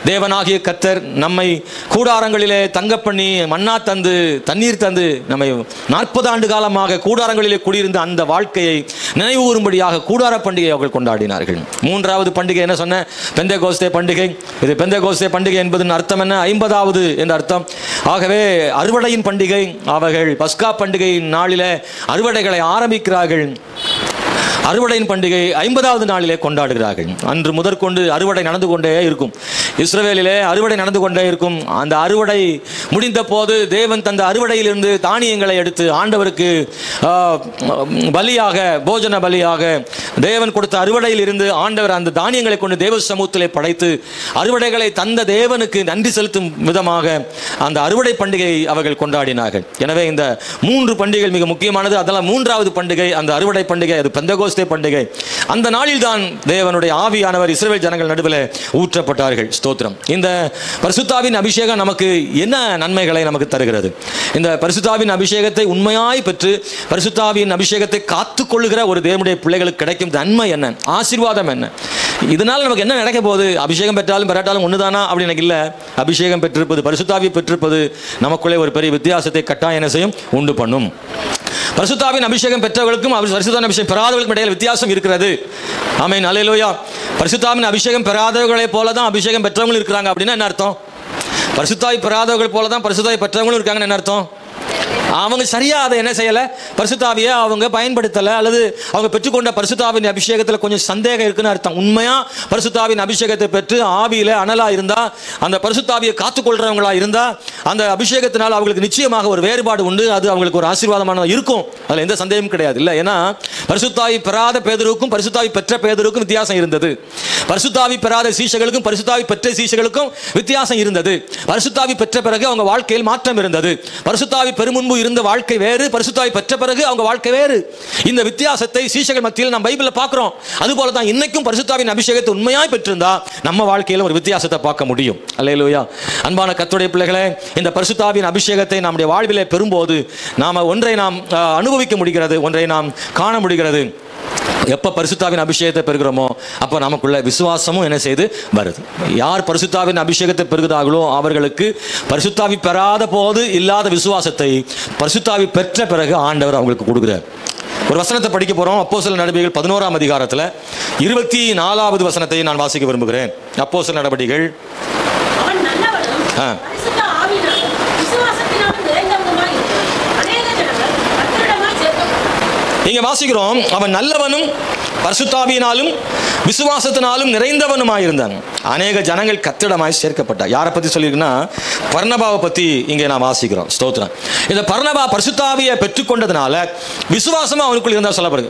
தேவனாகிய கர்த்தர் நம்மை கூடாரங்களிலே தங்க பண்ணி மன்னா தந்து தண்ணீர் தந்து நம்மை 40 ஆண்டு காலமாக கூடாரங்களிலே குடியிருந்த அந்த வாழ்க்கையை நினைவு கூறும்படியாக கூடார பண்டிகை அவர்கள் கொண்டாடினார்கள். 3வது பண்டிகை என்ன சொன்ன? பெந்தேகோஸ்தே பண்டிகை. இது பெந்தேகோஸ்தே பண்டிகை என்பதன் அர்த்தம் என்ன? 50வது என்ற அர்த்தம். ஆகவே அறுவடையின் பண்டிகை. அவர்கள் பஸ்கா பண்டிகை நாளிலே அறுவடைகளை ஆரம்பிக்கிறார்கள். அறுவடையின் பண்டிகை 50வது நாளிலே கொண்டாடுகிறார்கள். அன்று முதற்கொண்டு அறுவடை நடந்து கொண்டே இருக்கும். இஸ்ரவேலிலே அறுவடை நடந்து கொண்டே இருக்கும். அந்த அறுவடை முடிந்த போது தேவன் தந்த அறுவடையிலிருந்து தானியங்களை எடுத்து ஆண்டவருக்கு பலியாக, போஜன பலியாக தேவன் கொடுத்த அறுவடையில் இருந்து ஆண்டவர் அந்த தானியங்களை கொண்டு தேவ சமூகத்திலே படைத்து அறுவடைகளை தந்த தேவனுக்கு நன்றி செலுத்தும் விதமாக அந்த அறுவடை பண்டிகையை அவர்கள் கொண்டாடினார்கள். எனவே இந்த 3 பண்டிகைகள் மிக முக்கியமானது. அதெல்லாம் 3வது பண்டிகை அந்த அறுவடை பண்டிகை, அது பெந்தேகோஸ்தே பண்டிகை. அந்த நாளில் தான் தேவனுடைய ஆவியானவர் இஸ்ரவேல் ஜனங்கள் நடுவில் ஊற்றப்பட்டார்கள். ஸ்தோத்திரம். இந்த பரிசுத்தாவின் அபிஷேகம் நமக்கு என்ன நன்மைகளை நமக்கு தருகிறது? இந்த பரிசுத்தாவின் அபிஷேகத்தை உண்மையாய் பெற்று பரிசுத்தாவின் அபிஷேகத்தை காத்துக்கொள்ளுகிற ஒரு தேவனுடைய பிள்ளைகளுக்கு கிடைக்கும் நன்மை என்ன? ஆசீர்வாதம் என்ன? இதனால் நமக்கு என்ன நடக்க போகுது? அபிஷேகம் பெற்றாலும் பெறாட்டாலும் ஒன்றுதானா அப்படின்னு எனக்கு இல்லை. அபிஷேகம் பெற்றிருப்பது, பரிசுத்தாவியை பெற்றிருப்பது நமக்குள்ளே ஒரு பெரிய வித்தியாசத்தை கட்டாயம் என்ன செய்யும்? உண்டு பண்ணும். பரிசுத்தாவின் அபிஷேகம் பெற்றவர்களுக்கும் பரிசுத்தாவின் அபிஷேகம் பெறாதவர்களுக்கும் இடையில வித்தியாசம் இருக்கிறது. ஆமென், அல்லேலூயா. பரிசுத்தாவின் அபிஷேகம் பெறாதவர்களை போல தான் அபிஷேகம் பெற்றவங்களும் இருக்கிறாங்க அப்படின்னா என்ன அர்த்தம்? பரிசுத்தாவி பெறாதவர்கள் போல தான் பரிசுத்தாவி பெற்றவங்களும் இருக்காங்கன்னு என்ன அர்த்தம்? அவங்க சரியா அதை என்ன செய்யலை? பரிசுத்தாவியை அவங்க பயன்படுத்தலை, அல்லது அவங்க பெற்றுக்கொண்ட பரிசுத்தாவின் அபிஷேகத்தில் கொஞ்சம் சந்தேகம் இருக்குன்னு அர்த்தம். உண்மையா பரிசுத்தாவின் அபிஷேகத்தை பெற்று ஆவியில அனலா இருந்தா, அந்த பரிசுத்தாவியை காத்துக்கொள்றவங்களா இருந்தா, அந்த அபிஷேகத்தினால் அவங்களுக்கு நிச்சயமாக ஒரு வேறுபாடு உண்டு. அது அவங்களுக்கு ஒரு ஆசீர்வாதமானதாக இருக்கும். அதில் எந்த சந்தேகமும் கிடையாது. இல்லை, ஏன்னா பரிசுத்தாவி பெறாத பேதுருவுக்கும் பரிசுத்தாவி பெற்ற பேதுருவுக்கும் வித்தியாசம் இருந்தது. பரிசுத்தாவி பெறாத சீஷர்களுக்கும் பரிசுத்தாவி பெற்ற சீஷர்களுக்கும் வித்தியாசம் இருந்தது. பரிசுத்தாவி பெற்ற பிறகு அவங்க வாழ்க்கையில் மாற்றம் இருந்தது. பரிசுத்தாவி பெருமுன்பு இருந்த வாழ்க்கை வேறு, பரிசுத்தாவி பெற்ற பிறகு அவங்க வாழ்க்கை வேறு. இந்த வித்தியாசத்தை சீஷர்கள் மத்தியில் நாம் பைபிளில் பார்க்கிறோம். அதுபோல தான் இன்னைக்கும் பரிசுத்தாவின் அபிஷேகத்தை உண்மையாய் பெற்றிருந்தா நம்ம வாழ்க்கையில் ஒரு வித்தியாசத்தை பார்க்க முடியும். அல்லேலூயா. அன்பான கர்த்தருடைய பிள்ளைகளே, இந்த பரிசுத்தாவின் அபிஷேகத்தை நம்முடைய வாழ்விலே பெறும்போது ஒன்றை நாம் அனுபவிக்க முடிகிறது, ஒன்றை நாம் காண முடிகிறது. எப்போ பரிசுத்தாவின் அபிஷேகத்தை பெறுகிறோமோ அப்போ நமக்குள்ள விசுவாசமும் என்ன செய்து வருது. யார் பரிசுத்தாவின் அபிஷேகத்தை பெறுகிறார்களோ அவர்களுக்கு பரிசுத்தாவி பெறாத போது இல்லாத விசுவாசத்தை பரிசுத்தாவி பெற்ற பிறகு ஆண்டவர் அவங்களுக்கு கொடுக்குறார். ஒரு வசனத்தை படிக்க போறோம். அப்போஸ்தலர் நடபடிகள் 11ஆம் அதிகாரத்தில் 24வது வசனத்தை நான் வாசிக்க விரும்புகிறேன். அப்போஸ்தலர் நடபடிகள் இங்க வாசிக்கிறோம், அவன் நல்லவனும் பரிசுத்த ஆவியினாலும் விசுவாசத்தினாலும் நிறைந்தவனுமாயிருந்தான். அநேக ஜனங்கள் கர்த்தரிடமாய் சேர்க்கப்பட்டார். யாரை பற்றி சொல்லியிருக்குன்னா பர்னபாவை பற்றி இங்கே நான் வாசிக்கிறோம். ஸ்தோத்திரம். இந்த பர்னபா பரிசுத்த ஆவியை பெற்றுக்கொண்டதுனால விசுவாசமும் அவனுக்குள் இருந்தால் சொல்லப்படுது.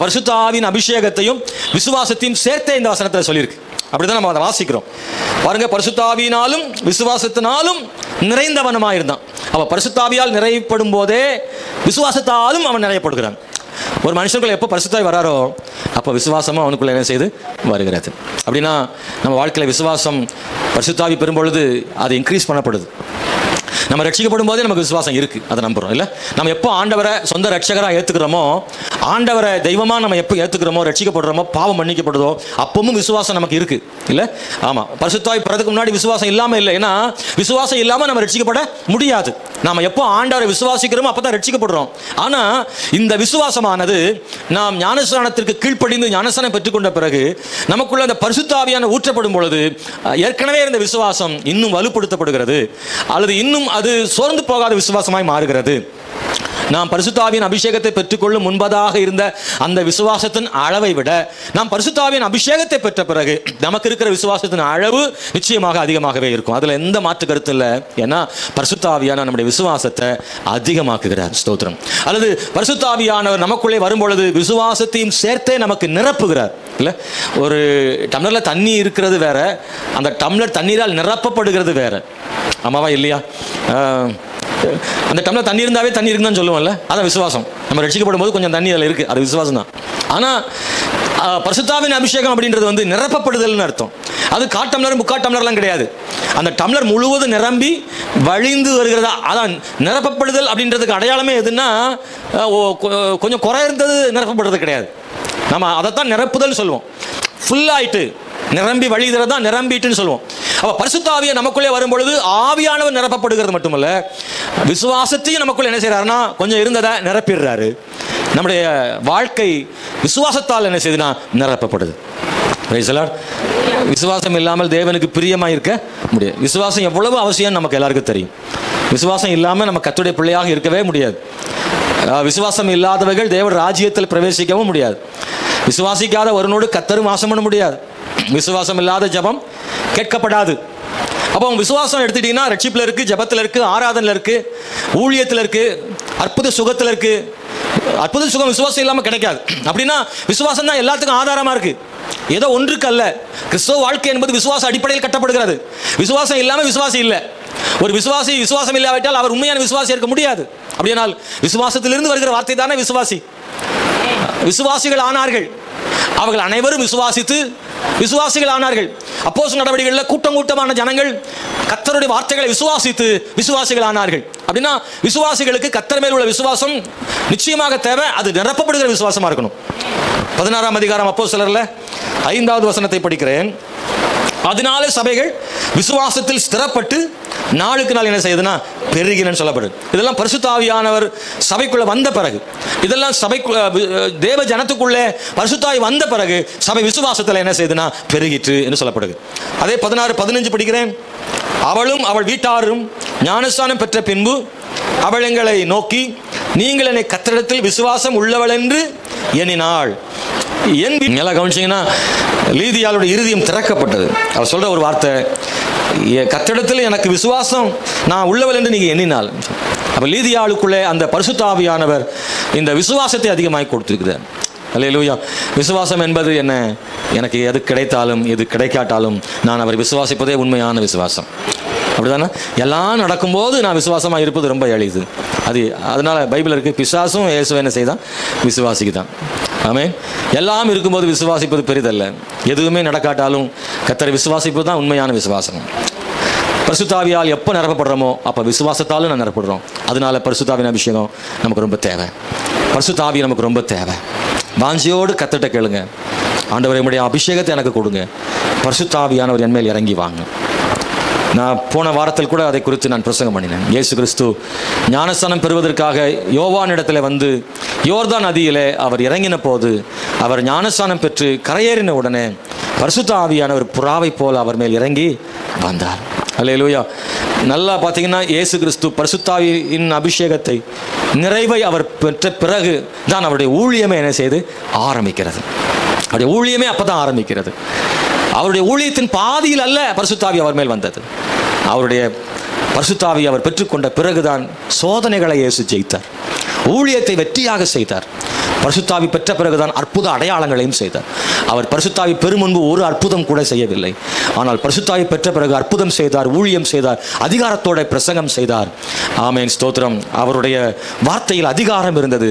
பரிசுத்த ஆவியின் அபிஷேகத்தையும் விசுவாசத்தையும் சேர்த்தே இந்த வசனத்தில் சொல்லியிருக்கு. அப்படிதான் நம்ம அதை வாசிக்கிறோம். பாருங்க, பரிசுத்த ஆவியினாலும் விசுவாசத்தினாலும் நிறைந்தவனுமாய் இருந்தான். அவன் பரிசுத்த ஆவியால் நிறையப்படும் போதே விசுவாசத்தாலும் அவன் நிறையப்படுகிறான். ஒரு மனுஷனுக்குள்ள எப்போ பரிசுத்த ஆவி வராரோ அப்போ விசுவாசமும் அவனுக்குள்ள என்ன செய்து வருகிறது. அப்படின்னா நம்ம வாழ்க்கையில் விசுவாசம் பரிசுத்த ஆவி பெறும்பொழுது அது இன்க்ரீஸ் பண்ணப்படுது. நம்ம ரட்சிக்கப்படும் போதே நமக்கு விசுவாசம் இருக்குது, அதை நம்புகிறோம். இல்லை, நம்ம எப்போ ஆண்டவரை சொந்த ரட்சகராக ஏற்றுக்கிறோமோ, ஆண்டவரை தெய்வமாக நம்ம எப்போ ஏற்றுக்கிறோமோ, ரட்சிக்கப்படுறோமோ, பாவம் மன்னிக்கப்படுதோ, அப்பவும் விசுவாசம் நமக்கு இருக்குது. இல்லை, ஆமாம். பரிசுத்த ஆவி பெறதுக்கு முன்னாடி விசுவாசம் இல்லாமல் இல்லை. ஏன்னா விசுவாசம் இல்லாமல் நம்ம ரட்சிக்கப்பட முடியாது. நாம் எப்போ ஆண்டவரை விசுவாசிக்கிறோமோ அப்போ தான் ரட்சிக்கப்படுறோம். ஆனால் இந்த விசுவாசமானது நாம் ஞானஸ்நானத்திற்கு கீழ்ப்படிந்து ஞானஸ்நானம் பெற்றுக்கொண்ட பிறகு நமக்குள்ள அந்த பரிசுத்த ஆவியான ஊற்றப்படும் பொழுது ஏற்கனவே இருந்த விசுவாசம் இன்னும் வலுப்படுத்தப்படுகிறது, அல்லது இன்னும் அது சோர்ந்து போகாத விசுவாசமாய் மாறுகிறது. நாம் பரிசுத்த ஆவியின் அபிஷேகத்தை பெற்றுக்கொள்ளும் முன்பதாக இருந்த அந்த விசுவாசத்தின் அளவை விட நாம் பரிசுத்த ஆவியின் அபிஷேகத்தை பெற்ற பிறகு நமக்கு இருக்கிற விசுவாசத்தின் அளவு நிச்சயமாக அதிகமாகவே இருக்கும். அதில் எந்த மாற்று கருத்து இல்லை. ஏன்னா பரிசுத்த ஆவியான நம்முடைய விசுவாசத்தை அதிகமாக்குகிறார். ஸ்தோத்திரம். அல்லது பரிசுத்த ஆவியானவர் நமக்குள்ளே வரும்பொழுது விசுவாசத்தையும் சேர்த்தே நமக்கு நிரப்புகிறார். இல்லை, ஒரு டம்ளரில் தண்ணி இருக்கிறது வேற, அந்த டம்ளர் தண்ணீரால் நிரப்பப்படுகிறது வேற. ஆமாவா இல்லையா? அந்த டம்ளர் தண்ணி இருந்தாவே தண்ணி இருக்குன்னு சொல்லுவோம்ல, அதான் விசுவாசம். நம்ம ரட்சிக்கப்படும் போது கொஞ்சம் தண்ணி அதில் இருக்குது, அது விசுவாசம் தான். ஆனால் பரிசுத்த ஆவியின் அபிஷேகம் அப்படின்றது நிரப்பப்படுதல்னு அர்த்தம். அது கால் டம்ளர் முக்கால் டம்ளர்லாம் கிடையாது. அந்த டம்ளர் முழுவதும் நிரம்பி வழிந்து வருகிறதா, அதான் நிரப்பப்படுதல் அப்படின்றதுக்கு அடையாளமே எதுன்னா கொஞ்சம் குறை இருந்தது நிரப்பப்படுறது கிடையாது. நம்ம அதைத்தான் நிரப்புதல் சொல்லுவோம். ஃபுல்லாயிட்டு நிரம்பி வழிகிறது தான் நிரம்பிட்டுன்னு சொல்லுவோம். அப்போ பரிசுத்த ஆவியை நமக்குள்ளே வரும்பொழுது ஆவியானவர் நிரப்பப்படுகிறது மட்டுமல்ல, விசுவாசத்தையும் நமக்குள்ளே என்ன செய்யறாருன்னா கொஞ்சம் இருந்ததை நிரப்பிடுறாரு. நம்முடைய வாழ்க்கை விசுவாசத்தால் என்ன செய்யுதுன்னா நிரப்பப்படுது. விசுவாசம் இல்லாமல் தேவனுக்கு பிரியமாக இருக்க முடியாது. விசுவாசம் எவ்வளவு அவசியம் நமக்கு எல்லாருக்கும் தெரியும். விசுவாசம் இல்லாமல் நம்ம கர்த்தருடைய பிள்ளையாக இருக்கவே முடியாது. விசுவாசம் இல்லாதவர்கள் தேவ ராஜ்யத்தில் பிரவேசிக்கவும் முடியாது. விசுவாசிக்காத ஒருவனோடு கர்த்தரும் வாசம் பண்ண முடியாது. விசுவாசம் இல்லாத ஜெபம் கேட்கப்படாது. அப்போ விசுவாசம் எடுத்துட்டீங்கன்னா ரட்சிப்பில் இருக்குது, ஜெபத்தில் இருக்குது, ஆராதனையில் இருக்குது, ஊழியத்தில் இருக்குது, அற்புத சுகத்தில் இருக்குது. அற்புத சுகம் விசுவாசம் இல்லாமல் கிடைக்காது. அப்படின்னா விசுவாசம் தான் எல்லாத்துக்கும் ஆதாரமாக இருக்குது. ஏதோ ஒன்றுக்கு அல்ல. கிறிஸ்தவ வாழ்க்கை என்பது விசுவாச அடிப்படையில் கட்டப்படுகிறது. விசுவாசம் இல்லாமல் விசுவாசி இல்லை. ஒரு விசுவாசி விசுவாசம் இல்லாவிட்டால் அவர் உண்மையான விசுவாசி இருக்க முடியாது. அப்படியானால் விசுவாசத்திலிருந்து வருகிற வார்த்தை தானே விசுவாசி. விசுவாசிகள் ஆனார்கள். அவர்கள் அனைவரும் விசுவாசித்து விசுவாசிகள் ஆனார்கள். அப்போஸ்தலர் நடவடிக்கைகளில் கூட்டம் கூட்டமான ஜனங்கள் கர்த்தருடைய வார்த்தைகளை விசுவாசித்து விசுவாசிகள் ஆனார்கள். அப்படின்னா விசுவாசிகளுக்கு கர்த்தர் மேல் உள்ள விசுவாசம் நிச்சயமாக தேவை. அது நிரப்பப்படுகிற விசுவாசமாக இருக்கணும். 16ஆம் அதிகாரம் அப்போஸ்தலர்ல 5வது வசனத்தை படிக்கிறேன். அதனால சபைகள் விசுவாசத்தில் ஸ்திரப்பட்டு நாளுக்கு நாள் என்ன செய்யுதுன்னா பெருகினன்னு சொல்லப்படுது. இதெல்லாம் பரிசுத்த ஆவியானவர் சபைக்குள்ள வந்த பிறகு, இதெல்லாம் சபைக்குள்ள தேவ ஜனத்துக்குள்ளே பரிசுத்த ஆவி வந்த பிறகு சபை விசுவாசத்தில் என்ன செய்யுதுன்னா பெருகிற்று என்று சொல்லப்படுது. அதே 16-15 படிக்கிறேன். அவளும் அவள் வீட்டாரும் ஞானஸ்நானம் பெற்ற பின்பு அவள் எங்களை நோக்கி, நீங்கள் என்னை கர்த்தரிடத்தில் விசுவாசம் உள்ளவள் என்று எண்ணினாள். நல்லா கவனிச்சிங்கன்னா லீதியாளுடைய இருதயம் திறக்கப்பட்டது. அவர் சொல்ற ஒரு வார்த்தை, கர்த்தரிடத்தில் எனக்கு விசுவாசம் நான் உள்ளவள் என்று நீங்க எண்ணினாள். அப்ப லீதியாளுக்குள்ளே அந்த பரிசுத்த ஆவியானவர் இந்த விசுவாசத்தை அதிகமாக கொடுத்திருக்கிறார். அல்லேலூயா. விசுவாசம் என்பது என்ன? எனக்கு எது கிடைத்தாலும் எது கிடைக்காட்டாலும் நான் அவரை விசுவாசிப்பதே உண்மையான விசுவாசம். அப்படிதானே? எல்லாம் நடக்கும்போது நான் விசுவாசமாக இருப்பது ரொம்ப எளிது. அதனால பைபிள் இருக்கு, பிசாசும் இயேசுவை என்ன செய்தான்? விசுவாசிக்குதான். ஆமென். எல்லாம் இருக்கும்போது விசுவாசிப்பது பெரிதல்ல. எதுவுமே நடக்காட்டாலும் கர்த்தரை விசுவாசிப்பது தான் உண்மையான விசுவாசம். பரிசுத்த ஆவியால் எப்போ நிரப்பப்படுறோமோ அப்போ விசுவாசத்தாலும் நான் நிரப்படுறோம். அதனால பரிசுத்த ஆவியின் அபிஷேகம் நமக்கு ரொம்ப தேவை. பரிசுத்த ஆவி நமக்கு ரொம்ப தேவை. வாஞ்சியோடு கர்த்தர்ட்ட கேளுங்க, ஆண்டவரே உம்முடைய அபிஷேகத்தை எனக்கு கொடுங்க, பரிசுத்த ஆவியானவர் என் மேல் இறங்கி வாங்க. நான் போன வாரத்தில் கூட அதை குறித்து நான் பிரசங்கம் பண்ணினேன். இயேசு கிறிஸ்து ஞானஸ்நானம் பெறுவதற்காக யோவானிடத்தில் வந்து யோர்தான் நதியிலே அவர் இறங்கின போது, அவர் ஞானஸ்நானம் பெற்று கரையேறின உடனே பரிசுத்த ஆவியானவர் புறாவை போல அவர் மேல் இறங்கி வந்தார். அல்லேலூயா. நல்லா பார்த்தீங்கன்னா இயேசு கிறிஸ்து பரிசுத்தாவியின் அபிஷேகத்தை நிறைவை அவர் பெற்ற பிறகு தான் அவருடைய ஊழியமே என்ன செய்து ஆரம்பிக்கிறது. அவருடைய ஊழியமே அப்போ தான் ஆரம்பிக்கிறது. அவருடைய ஊழியத்தின் பாதியில் அல்ல பரிசுத்தாவி அவர் மேல் வந்தது. அவருடைய பரிசுத்தாவி அவர் பெற்றுக்கொண்ட பிறகுதான் சோதனைகளை இயேசு ஜெயித்தார், ஊழியத்தை வெற்றியாக செய்தார். பரிசுத்தாவி பெற்ற பிறகுதான் அற்புத அடையாளங்களையும் செய்தார். அவர் பரிசுத்தாவி பெறும் முன்பு ஒரு அற்புதம் கூட செய்யவில்லை. ஆனால் பரிசுத்தாவி பெற்ற பிறகு அற்புதம் செய்தார், ஊழியம் செய்தார், அதிகாரத்தோட பிரசங்கம் செய்தார். ஆமென், ஸ்தோத்திரம். அவருடைய வார்த்தையில் அதிகாரம் இருந்தது.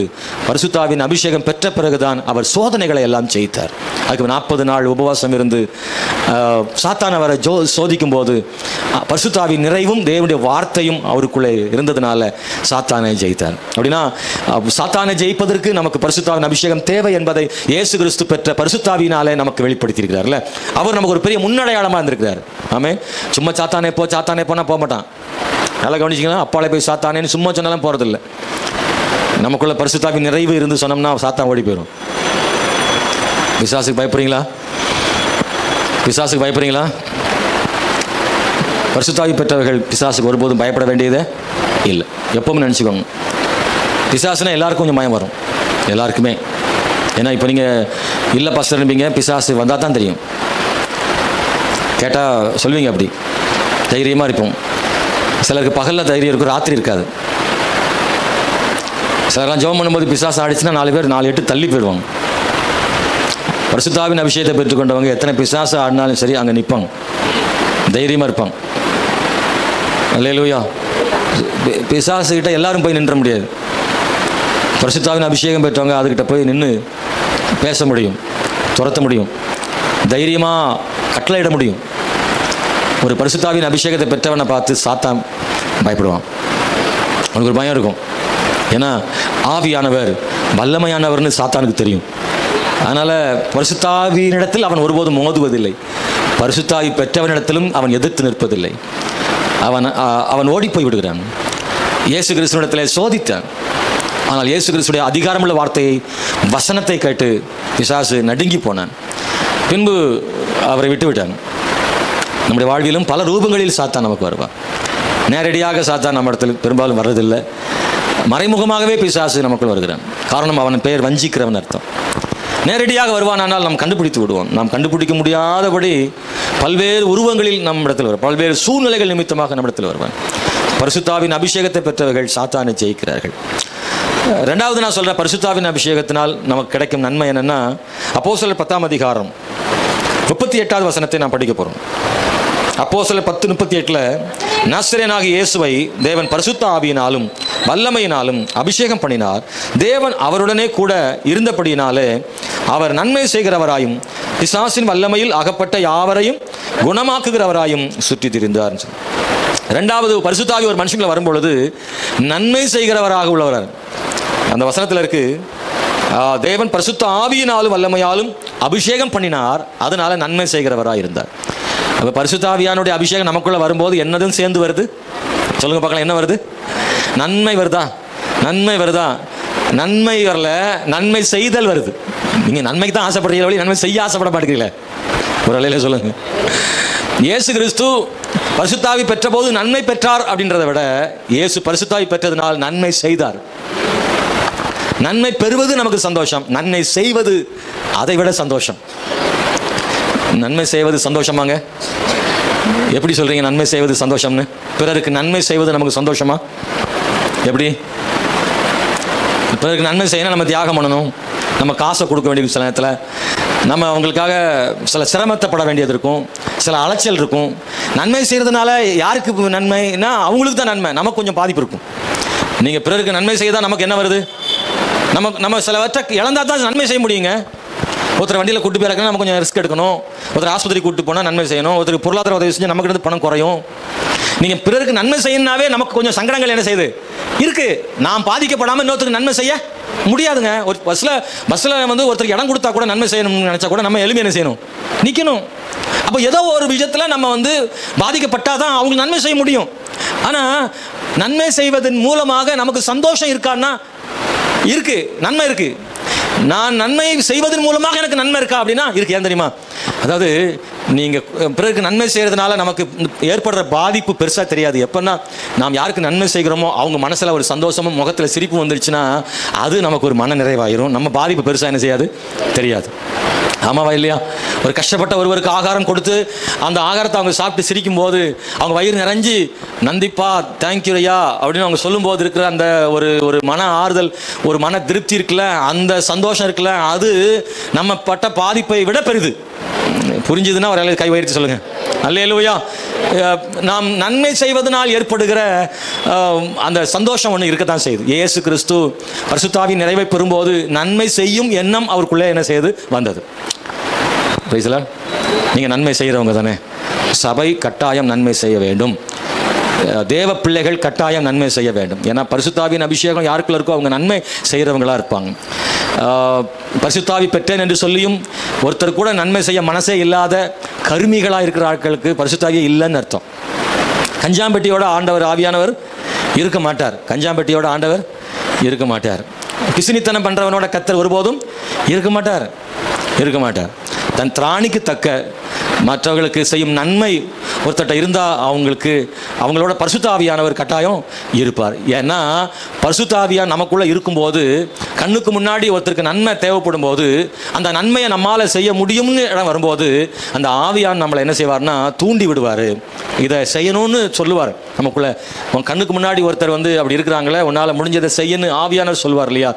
பரிசுத்தாவின் அபிஷேகம் பெற்ற பிறகுதான் அவர் சோதனைகளை எல்லாம் ஜெயித்தார். அதுக்கு 40 நாள் உபவாசம் இருந்து சாத்தான் அவரை சோதிக்கும் போது பரிசுத்தாவின் நிறைவும் தேவனுடைய வார்த்தையும் அவருக்குள்ளே இருந்ததுனால சாத்தானை ஜெயித்தார். அப்படின்னா சாத்தானை ஜெயிப்பதற்கு நமக்கு பரிசுத்தாவின் அபிஷேகம் தேவை என்பதை இயேசு கிறிஸ்து பெற்ற பரிசுத்தாவினாலே நமக்கு வெளிப்படுத்தியிருக்கிறார்ல. அவர் நமக்கு ஒரு பெரிய முன்னடையாளமாக இருந்திருக்கிறார். ஆமென். சும்மா சாத்தானே போனால் போக மாட்டான். நல்லா கவனிச்சிங்கன்னா, அப்பாலே போய் சாத்தானேன்னு சும்மா சொன்னாலும் போகிறதில்லை. நமக்குள்ள பரிசுத்தாவின் நிறைவு இருந்து சொன்னோம்னா சாத்தான் ஓடி போயிடும். பிசாசுக்கு பயப்படுறீங்களா? பிசாசுக்கு பயப்படுறீங்களா? பரிசுத்தாவி பெற்றவர்கள் பிசாசுக்கு ஒருபோதும் பயப்பட வேண்டியதே இல்லை. எப்பவும் நினச்சிக்கோங்க, பிசாசுனா எல்லாருக்கும் கொஞ்சம் பயம் வரும், எல்லாருக்குமே. ஏன்னா இப்போ நீங்கள் இல்லை பாஸ்டர் இருப்பீங்க, பிசாசு வந்தால் தான் தெரியும். கேட்டால் சொல்வீங்க, அப்படி தைரியமாக இருப்போம். சிலருக்கு பகலில் தைரியம் இருக்கும், ராத்திரி இருக்காது. சிலர்லாம் ஜெபம் பண்ணும்போது பிசாசு ஆடிச்சுன்னா 4 பேர் 4 8 தள்ளி போயிடுவாங்க. பரிசுத்தாவின் அபிஷேகத்தை பெற்றுக்கொண்டவங்க எத்தனை பிசாசு ஆடினாலும் சரி அங்கே நிற்பாங்க, தைரியமாக இருப்பாங்க. அல்லேலூயா. பிசாசுகிட்ட எல்லாரும் போய் நின்ற முடியாது. பரிசுத்தாவின் அபிஷேகம் பெற்றவங்க அதுக்கிட்ட போய் நின்று பேச முடியும், துரத்த முடியும், தைரியமாக கட்டளையிட முடியும். ஒரு பரிசுத்தாவின் அபிஷேகத்தை பெற்றவனை பார்த்து சாத்தான் பயப்படுவான். அவனுக்கு ஒரு பயம் இருக்கும். ஏன்னா ஆவியானவர் வல்லமையானவர்னு சாத்தானுக்கு தெரியும். அதனால் பரிசுத்தாவினிடத்தில் அவன் ஒருபோதும் மோதுவதில்லை, பரிசுத்தாவி பெற்றவனிடத்திலும் அவன் எதிர்த்து நிற்பதில்லை. அவன் ஓடி போய் விடுகிறான். இயேசு கிறிஸ்துவிடத்தில் சோதித்தான். ஆனால் இயேசு கிறிஸ்துடைய அதிகாரமுள்ள வார்த்தையை, வசனத்தை கேட்டு பிசாசு நடுங்கி போனான். பின்பு அவரை விட்டுவிட்டான். நம்முடைய வாழ்விலும் பல ரூபங்களில் சாத்தான் நமக்கு வருவான். நேரடியாக சாத்தான் நம்ம இடத்துல பெரும்பாலும் வர்றதில்லை, மறைமுகமாகவே பிசாசு நமக்குள் வருகிறான். காரணம், அவன் பெயர் வஞ்சிக்கிறவன் அர்த்தம். நேரடியாக வருவானால் நாம் கண்டுபிடித்து விடுவோம். நாம் கண்டுபிடிக்க முடியாதபடி பல்வேறு உருவங்களில் நம்மிடத்தில் வருவான், பல்வேறு சூழ்நிலைகள் நிமித்தமாக நம்மிடத்தில் வருவான். பரிசுத்தாவின் அபிஷேகத்தை பெற்றவர்கள் சாத்தானை ஜெயிக்கிறார்கள். ரெண்டாவது நான் சொல்கிறேன், பரிசுத்தாவின் அபிஷேகத்தினால் நமக்கு கிடைக்கும் நன்மை என்னென்னா, அப்போஸ்தலர் 10ஆம் அதிகாரம் 38வது வசனத்தை நான் படிக்க போகிறோம். அப்போஸ்தலர் 10:38 நசரேயனாகிய இயேசுவை தேவன் பரிசுத்த ஆவியினாலும் வல்லமையினாலும் அபிஷேகம் பண்ணினார். தேவன் அவருடனே கூட இருந்தபடியினாலே அவர் நன்மை செய்கிறவராயும் பிசாசின் வல்லமையில் அகப்பட்ட யாவரையும் குணமாக்குகிறவராயும் சுற்றி திரிந்தார். ரெண்டாவது, பரிசுத்தாவி ஒரு மனுஷங்களை வரும்பொழுது நன்மை செய்கிறவராக உள்ளவர். அந்த வசனத்தில் இருக்கு, தேவன் பரிசுத்த ஆவியினாலும் வல்லமையாலும் அபிஷேகம் பண்ணினார், அதனால நன்மை செய்கிறவராக இருந்தார். அப்போ பரிசுத்த ஆவியானுடைய அபிஷேகம் நமக்குள்ள வரும்போது என்னதும் சேர்ந்து வருது. சொல்லுங்க பார்க்கலாம், என்ன வருது? நன்மை வருதா? நன்மை வருதா? நன்மை வரல, நன்மை செய்தல் வருது. நீங்கள் நன்மைக்கு தான் ஆசைப்படுறீங்க, வழி நன்மை செய்ய ஆசைப்பட மாட்டேங்கிறீங்களே. ஒரு அலையில சொல்லுங்க. இயேசு கிறிஸ்து பரிசுத்தாவி பெற்ற போது நன்மை பெற்றார் அப்படின்றத விட இயேசு பரிசுத்தாவி பெற்றதனால் நன்மை செய்தார். நன்மை பெறுவது நமக்கு சந்தோஷம், நன்மை செய்வது அதை விட சந்தோஷம். நன்மை செய்வது சந்தோஷமாங்க? எப்படி சொல்றீங்க நன்மை செய்வது சந்தோஷம்னு? பிறருக்கு நன்மை செய்வது நமக்கு சந்தோஷமா? எப்படி? பிறருக்கு நன்மை செய்யணும், நம்ம தியாகம் பண்ணணும், நம்ம காசை கொடுக்க வேண்டிய சில நேரத்தில், நம்ம அவங்களுக்காக சில சிரமத்தைப்பட வேண்டியது இருக்கும், சில அலைச்சல் இருக்கும். நன்மை செய்கிறதுனால யாருக்கு நன்மைனா அவங்களுக்கு தான் நன்மை, நமக்கு கொஞ்சம் பாதிப்பு இருக்கும். நீங்கள் பிறருக்கு நன்மை செய்தால் நமக்கு என்ன வருது? நம்ம சிலவற்றை இழந்தால் தான் நன்மை செய்ய முடியுங்க. ஒருத்தர் வண்டியில் கூட்டு போயிருக்கா நம்ம கொஞ்சம் ரிஸ்க் எடுக்கணும், ஒருத்தர் ஆஸ்பத்திரி கூட்டு போனால் நன்மை செய்யணும், ஒருத்தருக்கு பொருளாதார உதவி செஞ்சு நமக்கு இருந்து பணம் குறையும். நீங்கள் பிறருக்கு நன்மை செய்யணும்னாவே நமக்கு கொஞ்சம் சங்கடங்கள் என்ன செய்யுது இருக்கு. நாம் பாதிக்கப்படாமல் இன்னொருத்தருக்கு நன்மை செய்ய முடியாதுங்க. ஒரு பஸ்ஸில் வந்து ஒருத்தருக்கு இடம் கொடுத்தா கூட நன்மை செய்யணும்னு நினச்சா கூட நம்ம எளிமையாக என்ன செய்யணும்? நிற்கணும். அப்போ ஏதோ ஒரு விஷயத்தில் நம்ம வந்து பாதிக்கப்பட்டால் தான் அவங்களுக்கு நன்மை செய்ய முடியும். ஆனால் நன்மை செய்வதன் மூலமாக நமக்கு சந்தோஷம் இருக்கான்னா இருக்கு, நன்மை இருக்கு. நான் நன்மை செய்வதன் மூலமாக எனக்கு நன்மை இருக்கா அப்படின்னா இருக்கு. ஏன் தெரியுமா? அதாவது நீங்கள் பிறருக்கு நன்மை செய்கிறதுனால நமக்கு ஏற்படுற பாதிப்பு பெருசாக தெரியாது. எப்போன்னா நாம் யாருக்கு நன்மை செய்கிறோமோ அவங்க மனசில் ஒரு சந்தோஷமும் முகத்தில் சிரிப்பு வந்துருச்சுன்னா அது நமக்கு ஒரு மன நிறைவாயிரும். நம்ம பாதிப்பு பெருசாக என்ன செய்யாது தெரியாது. ஆமாவா இல்லையா? ஒரு கஷ்டப்பட்ட ஒருவருக்கு ஆகாரம் கொடுத்து அந்த ஆகாரத்தை அவங்க சாப்பிட்டு சிரிக்கும் போது அவங்க வயிறு நிறைஞ்சி நந்திப்பா தேங்க்யூ ஐயா அப்படின்னு அவங்க சொல்லும்போது இருக்கிற அந்த ஒரு மன ஆறுதல், ஒரு மன திருப்தி இருக்குல்ல, அந்த சந்தோஷம் இருக்குல்ல, அது நம்ம பட்ட பாதிப்பை விட பெரிது. புரிஞ்சுதுன்னா ஒரு கை வைத்து சொல்லுங்க அல்லேலூயா. நாம் நன்மை செய்வதனால் ஏற்படுகிற அந்த சந்தோஷம் ஒன்று இருக்கத்தான் செய்யுது. இயேசு கிறிஸ்து பரிசுத்தாவின் நிறைவை பெறும்போது நன்மை செய்யும் எண்ணம் அவருக்குள்ளே என்ன செய்து வந்தது. நீங்கள் நன்மை செய்கிறவங்க தானே. சபை கட்டாயம் நன்மை செய்ய வேண்டும். தேவ பிள்ளைகள் கட்டாயம் நன்மை செய்ய வேண்டும். ஏன்னா பரிசுத்தாவின் அபிஷேகம் யாருக்குள்ள இருக்கோ அவங்க நன்மை செய்கிறவங்களாக இருப்பாங்க. பரிசுத்தாவி பெற்றேன் என்று சொல்லியும் ஒருத்தர் கூட நன்மை செய்ய மனசே இல்லாத கருமிகளாக இருக்கிற ஆட்களுக்கு பரிசுத்தாவியே இல்லைன்னு அர்த்தம். கஞ்சாம்பெட்டியோட ஆண்டவர் ஆவியானவர் இருக்க மாட்டார். கஞ்சாம்பெட்டியோட ஆண்டவர் இருக்க மாட்டார். கிசுனித்தனம் பண்ணுறவனோட கர்த்தர் ஒருபோதும் இருக்க மாட்டார். தன் திராணிக்கு தக்க மற்றவர்களுக்கு செய்யும் நன்மை ஒருத்தட்ட இருந்தால் அவங்களோட பரிசுத்த ஆவியானவர் கட்டாயம் இருப்பார். ஏன்னா பரிசுத்த ஆவியான் நமக்குள்ளே இருக்கும்போது கண்ணுக்கு முன்னாடி ஒருத்தருக்கு நன்மை தேவைப்படும் போது அந்த நன்மையை நம்மால் செய்ய முடியும்னு இடம் வரும்போது அந்த ஆவியான் நம்மளை என்ன செய்வார்னா தூண்டி விடுவார். இதை செய்யணும்னு சொல்லுவார். நமக்குள்ளே உன் கண்ணுக்கு முன்னாடி ஒருத்தர் அப்படி இருக்கிறாங்களே, உன்னால் முடிஞ்சதை செய்யணும் ஆவியானவர் சொல்வார் இல்லையா?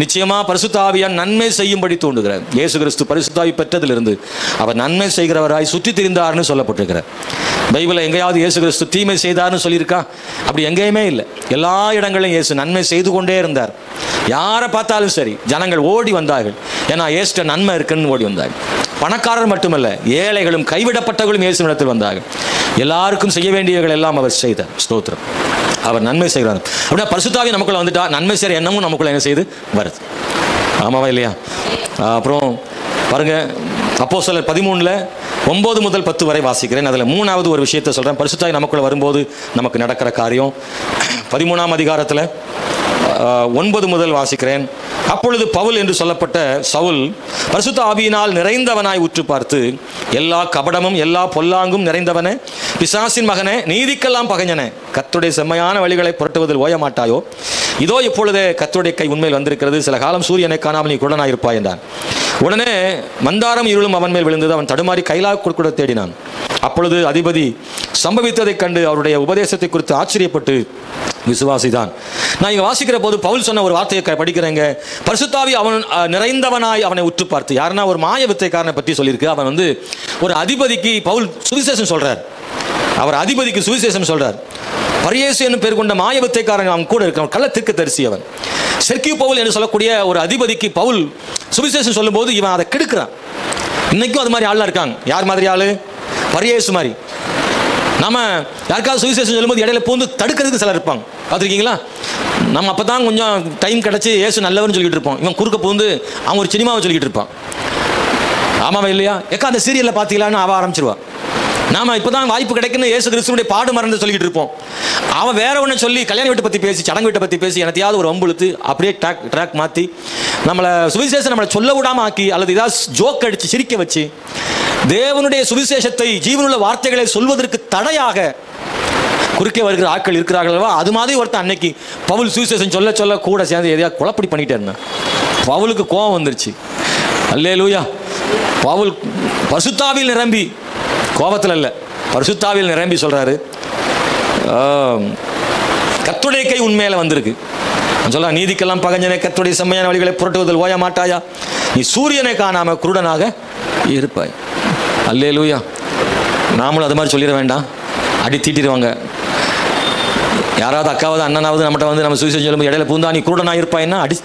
நிச்சயமாக பரிசுத்த ஆவியான் நன்மை செய்யும்படி தூண்டுகிறார். இயேசு கிறிஸ்து பரிசுத்த ஆவி பெற்றதிலிருந்து அவர் நன்மை செய்கிறவராய் சுற்றி திரிந்தார்னு சொல்லப்பட்டிருக்கிறார். பைபிளில் எங்கேயாவது இயேசு கிறிஸ்து தீமை செய்தார்னு சொல்லியிருக்கா? அப்படி எங்கேயுமே இல்லை. எல்லா இடங்களிலும் இயேசு நன்மை செய்து கொண்டே இருந்தார். யாரை பார்த்தாலும் சரி ஜனங்கள் ஓடி வந்தார்கள். ஏன்னா இயேசுட்ட நன்மை இருக்குன்னு ஓடி வந்தார்கள். பணக்காரர் மட்டுமல்ல, ஏழைகளும் கைவிடப்பட்டவர்களும் இயேசுவிடத்தில் வந்தார்கள். எல்லாருக்கும் செய்ய வேண்டியவர்கள் எல்லாம் அவர் செய்தார். ஸ்தோத்திரம். அவர் நன்மை செய்கிறார். அப்படின்னா பரிசுத்தாவி நமக்குள்ள வந்துட்டா நன்மை செய்கிற எண்ணமும் நமக்குள்ள என்ன செய்து வருது. ஆமாவா இல்லையா? அப்புறம் பாருங்க, அப்போஸ்தலர் 13 9 முதல் 10 வரை வாசிக்கிறேன். அதில் 3வது ஒரு விஷயத்தை சொல்கிறேன். பரிசுத்தாவி நமக்குள்ள வரும்போது நமக்கு நடக்கிற காரியம். 13ஆம் அதிகாரத்தில் 9 முதல் வாசிக்கிறேன். அப்பொழுது பவுல் என்று சொல்லப்பட்ட சவுல் பரிசுத்த ஆவியினால் நிறைந்தவனாய் உற்று பார்த்து, எல்லா கபடமும் எல்லா பொல்லாங்கும் நிறைந்தவனே, பிசாசின் மகனே, நீதிக்கெல்லாம் பகைஞனே, கர்த்தருடைய செம்மையான வழிகளை புரட்டுவதில் ஓய மாட்டாயோ? இதோ இப்பொழுதே கர்த்தருடைய கை உண்மையில் வந்திருக்கிறது. சில காலம் சூரியனை காணாமல் நீ குருடனாயிருப்பாய் என்றான். உடனே மந்தாரம் இருளும் அவன் மேல் விழுந்தது. அவன் தடுமாறி கைலாக கொடுக்க தேடினான். அப்பொழுது அதிபதி சம்பவித்ததைக் கண்டு அவருடைய உபதேசத்தை குறித்து ஆச்சரியப்பட்டு விசுவாசிதான். நான் இங்கே வாசிக்கிற போது பவுல் சொன்ன ஒரு வார்த்தையை படிக்கிறேங்க. பரிசுத்தாவி அவன் நிறைந்தவனாய் அவனை உற்று பார்த்து. யாருன்னா ஒரு மாய வித்தைக்காரனை பற்றி சொல்லியிருக்கு. அவன் ஒரு அதிபதிக்கு பவுல் சுவிசேஷம் சொல்றார். அவர் அதிபதிக்கு சுவிசேஷம் சொல்றார். பரியேசு என்னும் பேர் கொண்ட மாய வித்தைக்காரன் அவன் கூட இருக்கான். கள்ள தீர்க்கதரிசி அவன். செர்கியூ பவுல் என்று சொல்லக்கூடிய ஒரு அதிபதிக்கு பவுல் சுவிசேஷம் சொல்லும்போது இவன் அதை கெடுக்கிறான். இன்னைக்கும் அது மாதிரி ஆள்லாம் இருக்காங்க. யார் மாதிரி ஆளு? பரியேசு மாதிரி. நம்ம யாருக்காவது சுவிசேஷம் சொல்லும்போது இடையில பூந்து தடுக்கிறதுக்கு சிலர் இருப்பாங்க. பார்த்துருக்கீங்களா? நம்ம அப்போ தான் கொஞ்சம் டைம் கிடச்சி ஏசு நல்லவர்னு சொல்லிட்டு இருப்போம். இவன் குறுக்க பூந்து அவன் ஒரு சினிமாவை சொல்லிக்கிட்டு இருப்பான். ஆமாவா இல்லையா? எக்கா அந்த சீரியலில் பார்த்தீங்களான்னு அவன் ஆரம்பிச்சிருவான். நாம இப்போ தான் வாய்ப்பு கிடைக்குன்னு இயேசு கிறிஸ்துவுடைய பாடு மறந்து சொல்லிக்கிட்டு இருப்போம். அவன் வேற ஒன்று சொல்லி கல்யாண வீட்டை பற்றி பேசி சடங்கு வீட்டை பற்றி பேசி எனத்தையாவது ஒரு வம்புழுத்து அப்படியே ட்ராக் மாற்றி நம்மளை சுவிசேஷம் நம்மளை சொல்ல விடாமல் ஆக்கி அல்லது ஏதாவது ஜோக் அடித்து சிரிக்க வச்சு தேவனுடைய சுவிசேஷத்தை ஜீவனுள்ள வார்த்தைகளை சொல்வதற்கு தடையாக குறுக்கே வருகிற ஆட்கள் இருக்கிறார்களவா? அது மாதிரி ஒருத்தன் அன்னைக்கு பவுல் சுவிசேஷம் சொல்ல சொல்ல கூட சேர்ந்து எதையாவது குழப்படி பண்ணிட்டே இருந்தான். பவுலுக்கு கோபம் வந்துருச்சு. அல்லேலூயா. பவுல் பரிசுத்தாவியில் நிரம்பி, கோபத்தில் இல்லை, பரிசுத்தாவியில் நிரம்பி சொல்றாரு, கர்த்தருடைய கை உண்மையில வந்திருக்கு. சொல்ல, நீதிக்கெல்லாம் பகைஞனே, கர்த்தருடைய செம்மையான வழிகளை புரட்டுவதில் ஓய மாட்டாயா? நீ சூரியனை காணாம குருடனாக இருப்பாய். அல்லேலூயா. நாமளும் அது மாதிரி சொல்லிட வேண்டாம். அடி தீட்டிடுவாங்க. யாராவது அக்காவது அண்ணனாவது நம்மகிட்ட நம்ம சுவிசேஷம் சொல்லும்போது இடையில பூந்தா நீ குருடனாக இருப்பாய்னா அடி.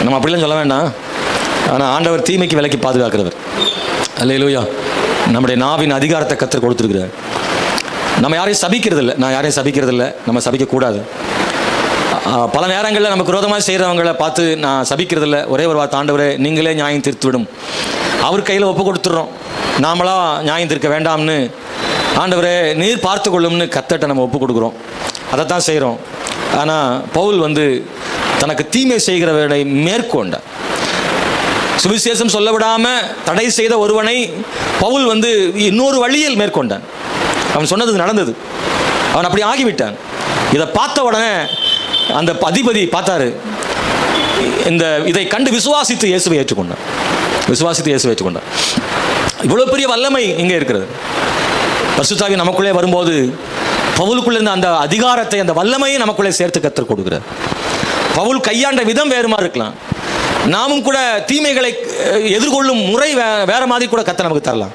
நம்ம அப்படிலாம் சொல்ல வேண்டாம். ஆனால் ஆண்டவர் தீமைக்கு விலக்கி பாதுகாக்கிறவர். அல்லேலூயா. நம்முடைய நாவின் அதிகாரத்தை கர்த்தர் கொடுத்துருக்கிறார். நம்ம யாரையும் சபிக்கிறதில்லை. நான் யாரையும் சபிக்கிறதில்லை. நம்ம சபிக்கக்கூடாது. பல நேரங்களில் நமக்கு விரோதமாக செய்கிறவங்களை பார்த்து நான் சபிக்கிறதில்லை. ஒரே ஒரு வார்த்தை, ஆண்டவரே நீங்களே நியாயம் தீர்த்துவிடும். அவர் கையில் ஒப்பு கொடுத்துட்றோம். நாமளா நியாயம் தீர்க்க வேண்டாம்னு, ஆண்டவரே நீர் பார்த்து கொள்ளும்னு கர்த்தர்ட்ட நம்ம ஒப்பு கொடுக்குறோம். அதைத்தான் செய்கிறோம். ஆனால் பவுல் தனக்கு தீமை செய்கிறவனை மேற்கொண்டார். சுவிசேஷம் சொல்ல விடாம தடை செய்த ஒருவனை பவுல் இன்னொரு வழியில் மேற்கொண்டான். அவன் சொன்னது நடந்தது, அவன் அப்படி ஆகிவிட்டான். இதை பார்த்த உடனே அந்த அதிபதி பார்த்தாரு, இதை கண்டு விசுவாசித்து இயேசுவை ஏற்றுக்கொண்டான். இவ்வளவு பெரிய வல்லமை இங்கே இருக்கிறது. பரிசுத்த ஆவி நமக்குள்ளே வரும்போது பவுலுக்குள்ள இருந்த அந்த அதிகாரத்தை, அந்த வல்லமையை நமக்குள்ளே சேர்த்து கற்றுக் கொடுக்கிறார். பவுல் கையாண்ட விதம் வேறுமா இருக்கலாம், நாமும் கூட தீமைகளை எதிர்கொள்ளும் முறை வேற மாதிரி கூட கர்த்தர் நமக்கு தரலாம்.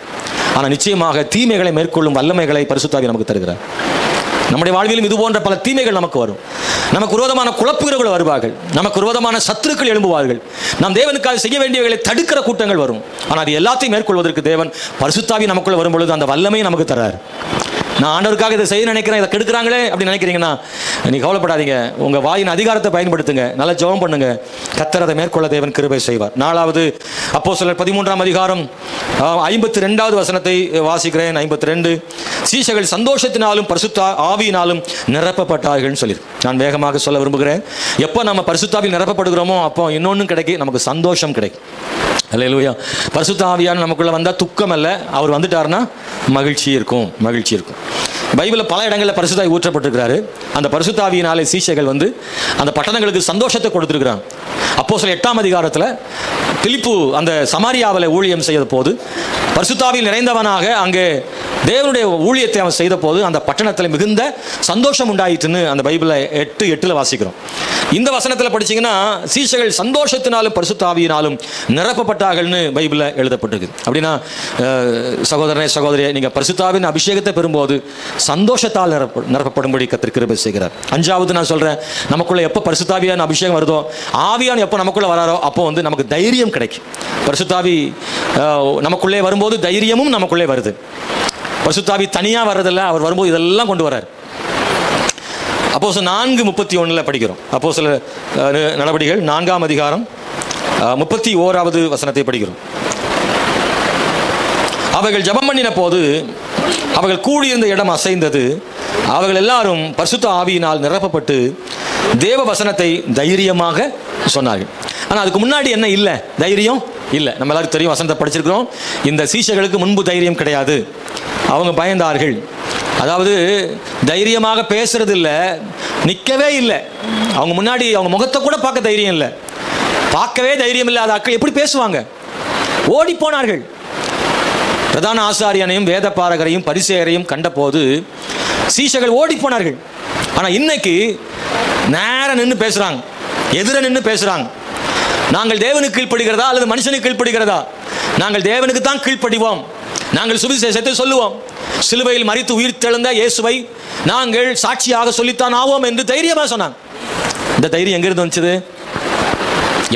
ஆனால் நிச்சயமாக தீமைகளை மேற்கொள்ளும் வல்லமைகளை பரிசுத்த ஆவி நமக்கு தருகிறார். நம்முடைய வாழ்விலும் இது போன்ற பல தீமைகள் நமக்கு வரும். நமக்கு விரோதமான குழப்புகிறவர்கள் வருவார்கள், நமக்கு விரோதமான சத்துருக்கள் எழும்புவார்கள், நாம் தேவனுக்காக செய்ய வேண்டியவைகளை தடுக்கிற கூட்டங்கள் வரும். ஆனால் அது எல்லாத்தையும் மேற்கொள்வதற்கு தேவன் பரிசுத்த ஆவி நமக்குள்ள வரும்பொழுது அந்த வல்லமையை நமக்கு தரார். நான் ஆண்டவருக்காக இதை செய்ய நினைக்கிறேன், இதை கெடுக்கிறாங்களே அப்படின்னு நினைக்கிறீங்கன்னா நீ கவலைப்படாதீங்க. உங்கள் வாயின் அதிகாரத்தை பயன்படுத்துங்க, நல்லா ஜெபம் பண்ணுங்க, கர்த்தர் அதை மேற்கொள்ள தேவன் கிருபை செய்வார். 4வது அப்போஸ்தலர் 13ஆம் அதிகாரம் 52வது வசனத்தை வாசிக்கிறேன். 52 சீஷர்கள் சந்தோஷத்தினாலும் பரிசுத்த ஆவியினாலும் நிரப்பப்பட்டார்கள் சொல்லி நான் வேகமாக சொல்ல விரும்புகிறேன். எப்போ நம்ம பரிசுத்தாவில் நிரப்பப்படுகிறோமோ அப்போ இன்னொன்றும் கிடைக்கும், நமக்கு சந்தோஷம் கிடைக்கும். அல்லேலூயா. பரிசுத்த ஆவியான நமக்குள்ள வந்தால் துக்கம் அல்ல, அவர் வந்துட்டாருன்னா மகிழ்ச்சி இருக்கும். பைபிளில் பல இடங்களில் பரிசுத்த ஆவி ஊற்றப்பட்டிருக்கிறாரு. அந்த பரிசுத்த ஆவியினாலே சீஷைகள் அந்த பட்டணங்களுக்கு சந்தோஷத்தை கொடுத்துருக்கிறாங்க. அப்போஸ்தலர் 8ஆம் அதிகாரத்தில் பிலிப்பு அந்த சமாரியாவில் ஊழியம் செய்த போது பரிசுத்த ஆவியில் நிறைந்தவனாக அங்கே தேவனுடைய ஊழியத்தை அவன் செய்த போது அந்த பட்டணத்தில் மிகுந்த சந்தோஷம் உண்டாயிட்டுன்னு அந்த பைபிளில் 8:8 வாசிக்கிறோம். இந்த வசனத்தில் படிச்சீங்கன்னா சீஷைகள் சந்தோஷத்தினாலும் பரிசுத்த ஆவியினாலும் நிரப்பப்பட்டார்கள்னு பைபிளில் எழுதப்பட்டிருக்கு. அப்படின்னா சகோதரனே சகோதரியே, நீங்கள் பரிசுத்த ஆவியின் அபிஷேகத்தை பெறும்போது சந்தோஷத்தால் நிரப்பப்படும்படி கர்த்தர் கிருபை செய்கிறார். 5வது நான் சொல்கிறேன், நமக்குள்ள எப்போ பரிசுத்த ஆவியான அபிஷேகம் வருதோ, ஆவியான் எப்போ நமக்குள்ள வராரோ அப்போ நமக்கு தைரியம் கிடைக்கும். பரிசுத்த ஆவி நமக்குள்ளே வரும்போது தைரியமும் நமக்குள்ளே வருது. பரிசுத்த ஆவி தனியாக வர்றதில்ல, அவர் வரும்போது இதெல்லாம் கொண்டு வர்றார். அப்போஸ்தலர் 4:31 படிக்கிறோம். அப்போஸ்தலர் நடவடிக்கைகள் 4ஆம் அதிகாரம் 31வது வசனத்தை படிக்கிறோம். அவர்கள் ஜெபம் பண்ணின போது அவர்கள் கூடியிருந்த இடம் அசைந்தது, அவர்கள் எல்லாரும் பரிசுத்த ஆவியினால் நிரப்பப்பட்டு தேவ வசனத்தை தைரியமாக சொன்னார்கள். ஆனால் அதுக்கு முன்னாடி என்ன இல்லை? தைரியம் இல்லை. நம்ம எல்லாருக்கும் தெரியும், வசனத்தை படிச்சிருக்கிறோம். இந்த சீஷர்களுக்கு முன்பு தைரியம் கிடையாது, அவங்க பயந்தார்கள். அதாவது தைரியமாக பேசுறது இல்லை, நிற்கவே இல்லை. அவங்க முன்னாடி அவங்க முகத்தை கூட பார்க்க தைரியம் இல்லை, பார்க்கவே தைரியம் இல்லாத ஆட்கள் எப்படி பேசுவாங்க? ஓடி போனார்கள். பிரதான ஆசாரியனையும் வேத பாரகரையும் பரிசேயரையும் கண்டபோது சீஷர்கள் ஓடி போனார்கள். ஆனால் இன்னைக்கு நேர நின்று பேசுறாங்க, எதிர நின்று பேசுறாங்க. நாங்கள் தேவனுக்கு கீழ்ப்படுகிறதா அல்லது மனுஷனுக்கு கீழ்ப்படுகிறதா? நாங்கள் தேவனுக்கு தான் கீழ்ப்படிவோம். நாங்கள் சுவிசேஷத்தை சொல்லுவோம். சிலுவையில் மரித்து உயிர் தெழுந்த இயேசுவை நாங்கள் சாட்சியாக சொல்லித்தான் ஆவோம் என்று தைரியமாக சொன்னாங்க. இந்த தைரியம் எங்கிருந்து வந்துச்சு?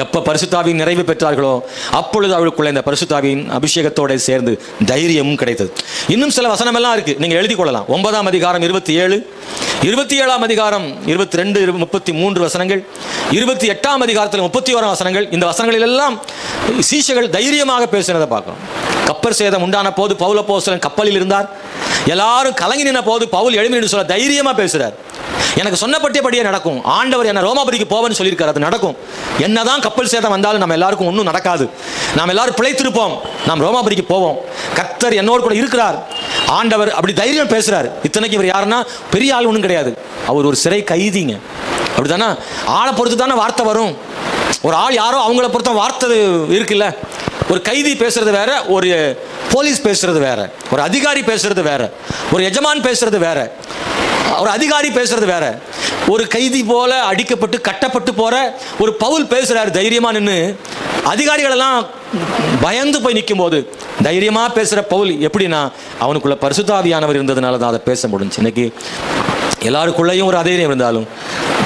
எப்போ பரிசுத்த ஆவியின் நிறைவு பெற்றார்களோ அப்பொழுது அவளுக்குள்ள இந்த பரிசுத்த ஆவியின் அபிஷேகத்தோடு சேர்ந்து தைரியமும் கிடைத்தது. இன்னும் சில வசனமெல்லாம் இருக்கு, நீங்கள் எழுதி கொள்ளலாம். 9ஆம் அதிகாரம் 27, 27ஆம் அதிகாரம் 22, 33 வசனங்கள், 28ஆம் அதிகாரத்தில் 31 வசனங்கள். இந்த வசனங்களில் எல்லாம் சீஷர்கள் தைரியமாக பேசினதை பார்க்கிறோம். கப்பல் சேதம் உண்டான போது பவுல் அப்போஸ்தலன் கப்பலில் இருந்தார். எல்லாரும் கலங்கி நின்ற போது பவுல் எழும்பி நின்று சொல்ல தைரியமாக பேசுகிறார். எனக்கு சொன்னபடியே நடக்கும், ஆண்டவர் என்ன ரோமாபுரிக்கு போவேன்னு சொல்லியிருக்காரு, அது நடக்கும். என்னதான் கப்பல் சேதம் வந்தாலும் நம்ம எல்லாருக்கும் ஒன்றும் நடக்காது, நாம் எல்லாரும் பிழைத்திருப்போம், நாம் ரோமாபுரிக்கு போவோம், கர்த்தர் என்னோடு கூட இருக்கிறார், ஆண்டவர் அப்படி தைரியம் பேசுறாரு. இத்தனைக்கு இவர் யாருன்னா பெரிய ஆள் ஒன்றும் கிடையாது, அவர் ஒரு சிறை கைதிங்க. அப்படித்தானே? ஆளை பொறுத்து தானே வார்த்தை வரும். ஒரு ஆள் யாரோ அவங்கள பொறுத்த வார்த்தை இருக்குல்ல. ஒரு கைதி பேசுறது வேற, ஒரு போலீஸ் பேசுறது வேற, ஒரு அதிகாரி பேசுறது வேற, ஒரு எஜமான் பேசுறது வேற, ஒரு அதிகாரி பேசுறது வேற. ஒரு கைதி போல அடிக்கப்பட்டு கட்டப்பட்டு போற ஒரு பவுல் பேசுறாரு தைரியமா நின்று. அதிகாரிகள் எல்லாம் பயந்து போய் நிற்கும் போது தைரியமா பேசுற பவுல் எப்படின்னா அவனுக்குள்ள பரிசுத்த ஆவியானவர் இருந்ததுனால தான் அதை பேச முடிஞ்சு. இன்னைக்கு எல்லாருக்குள்ளேயும் ஒரு அதைரியம் இருந்தாலும்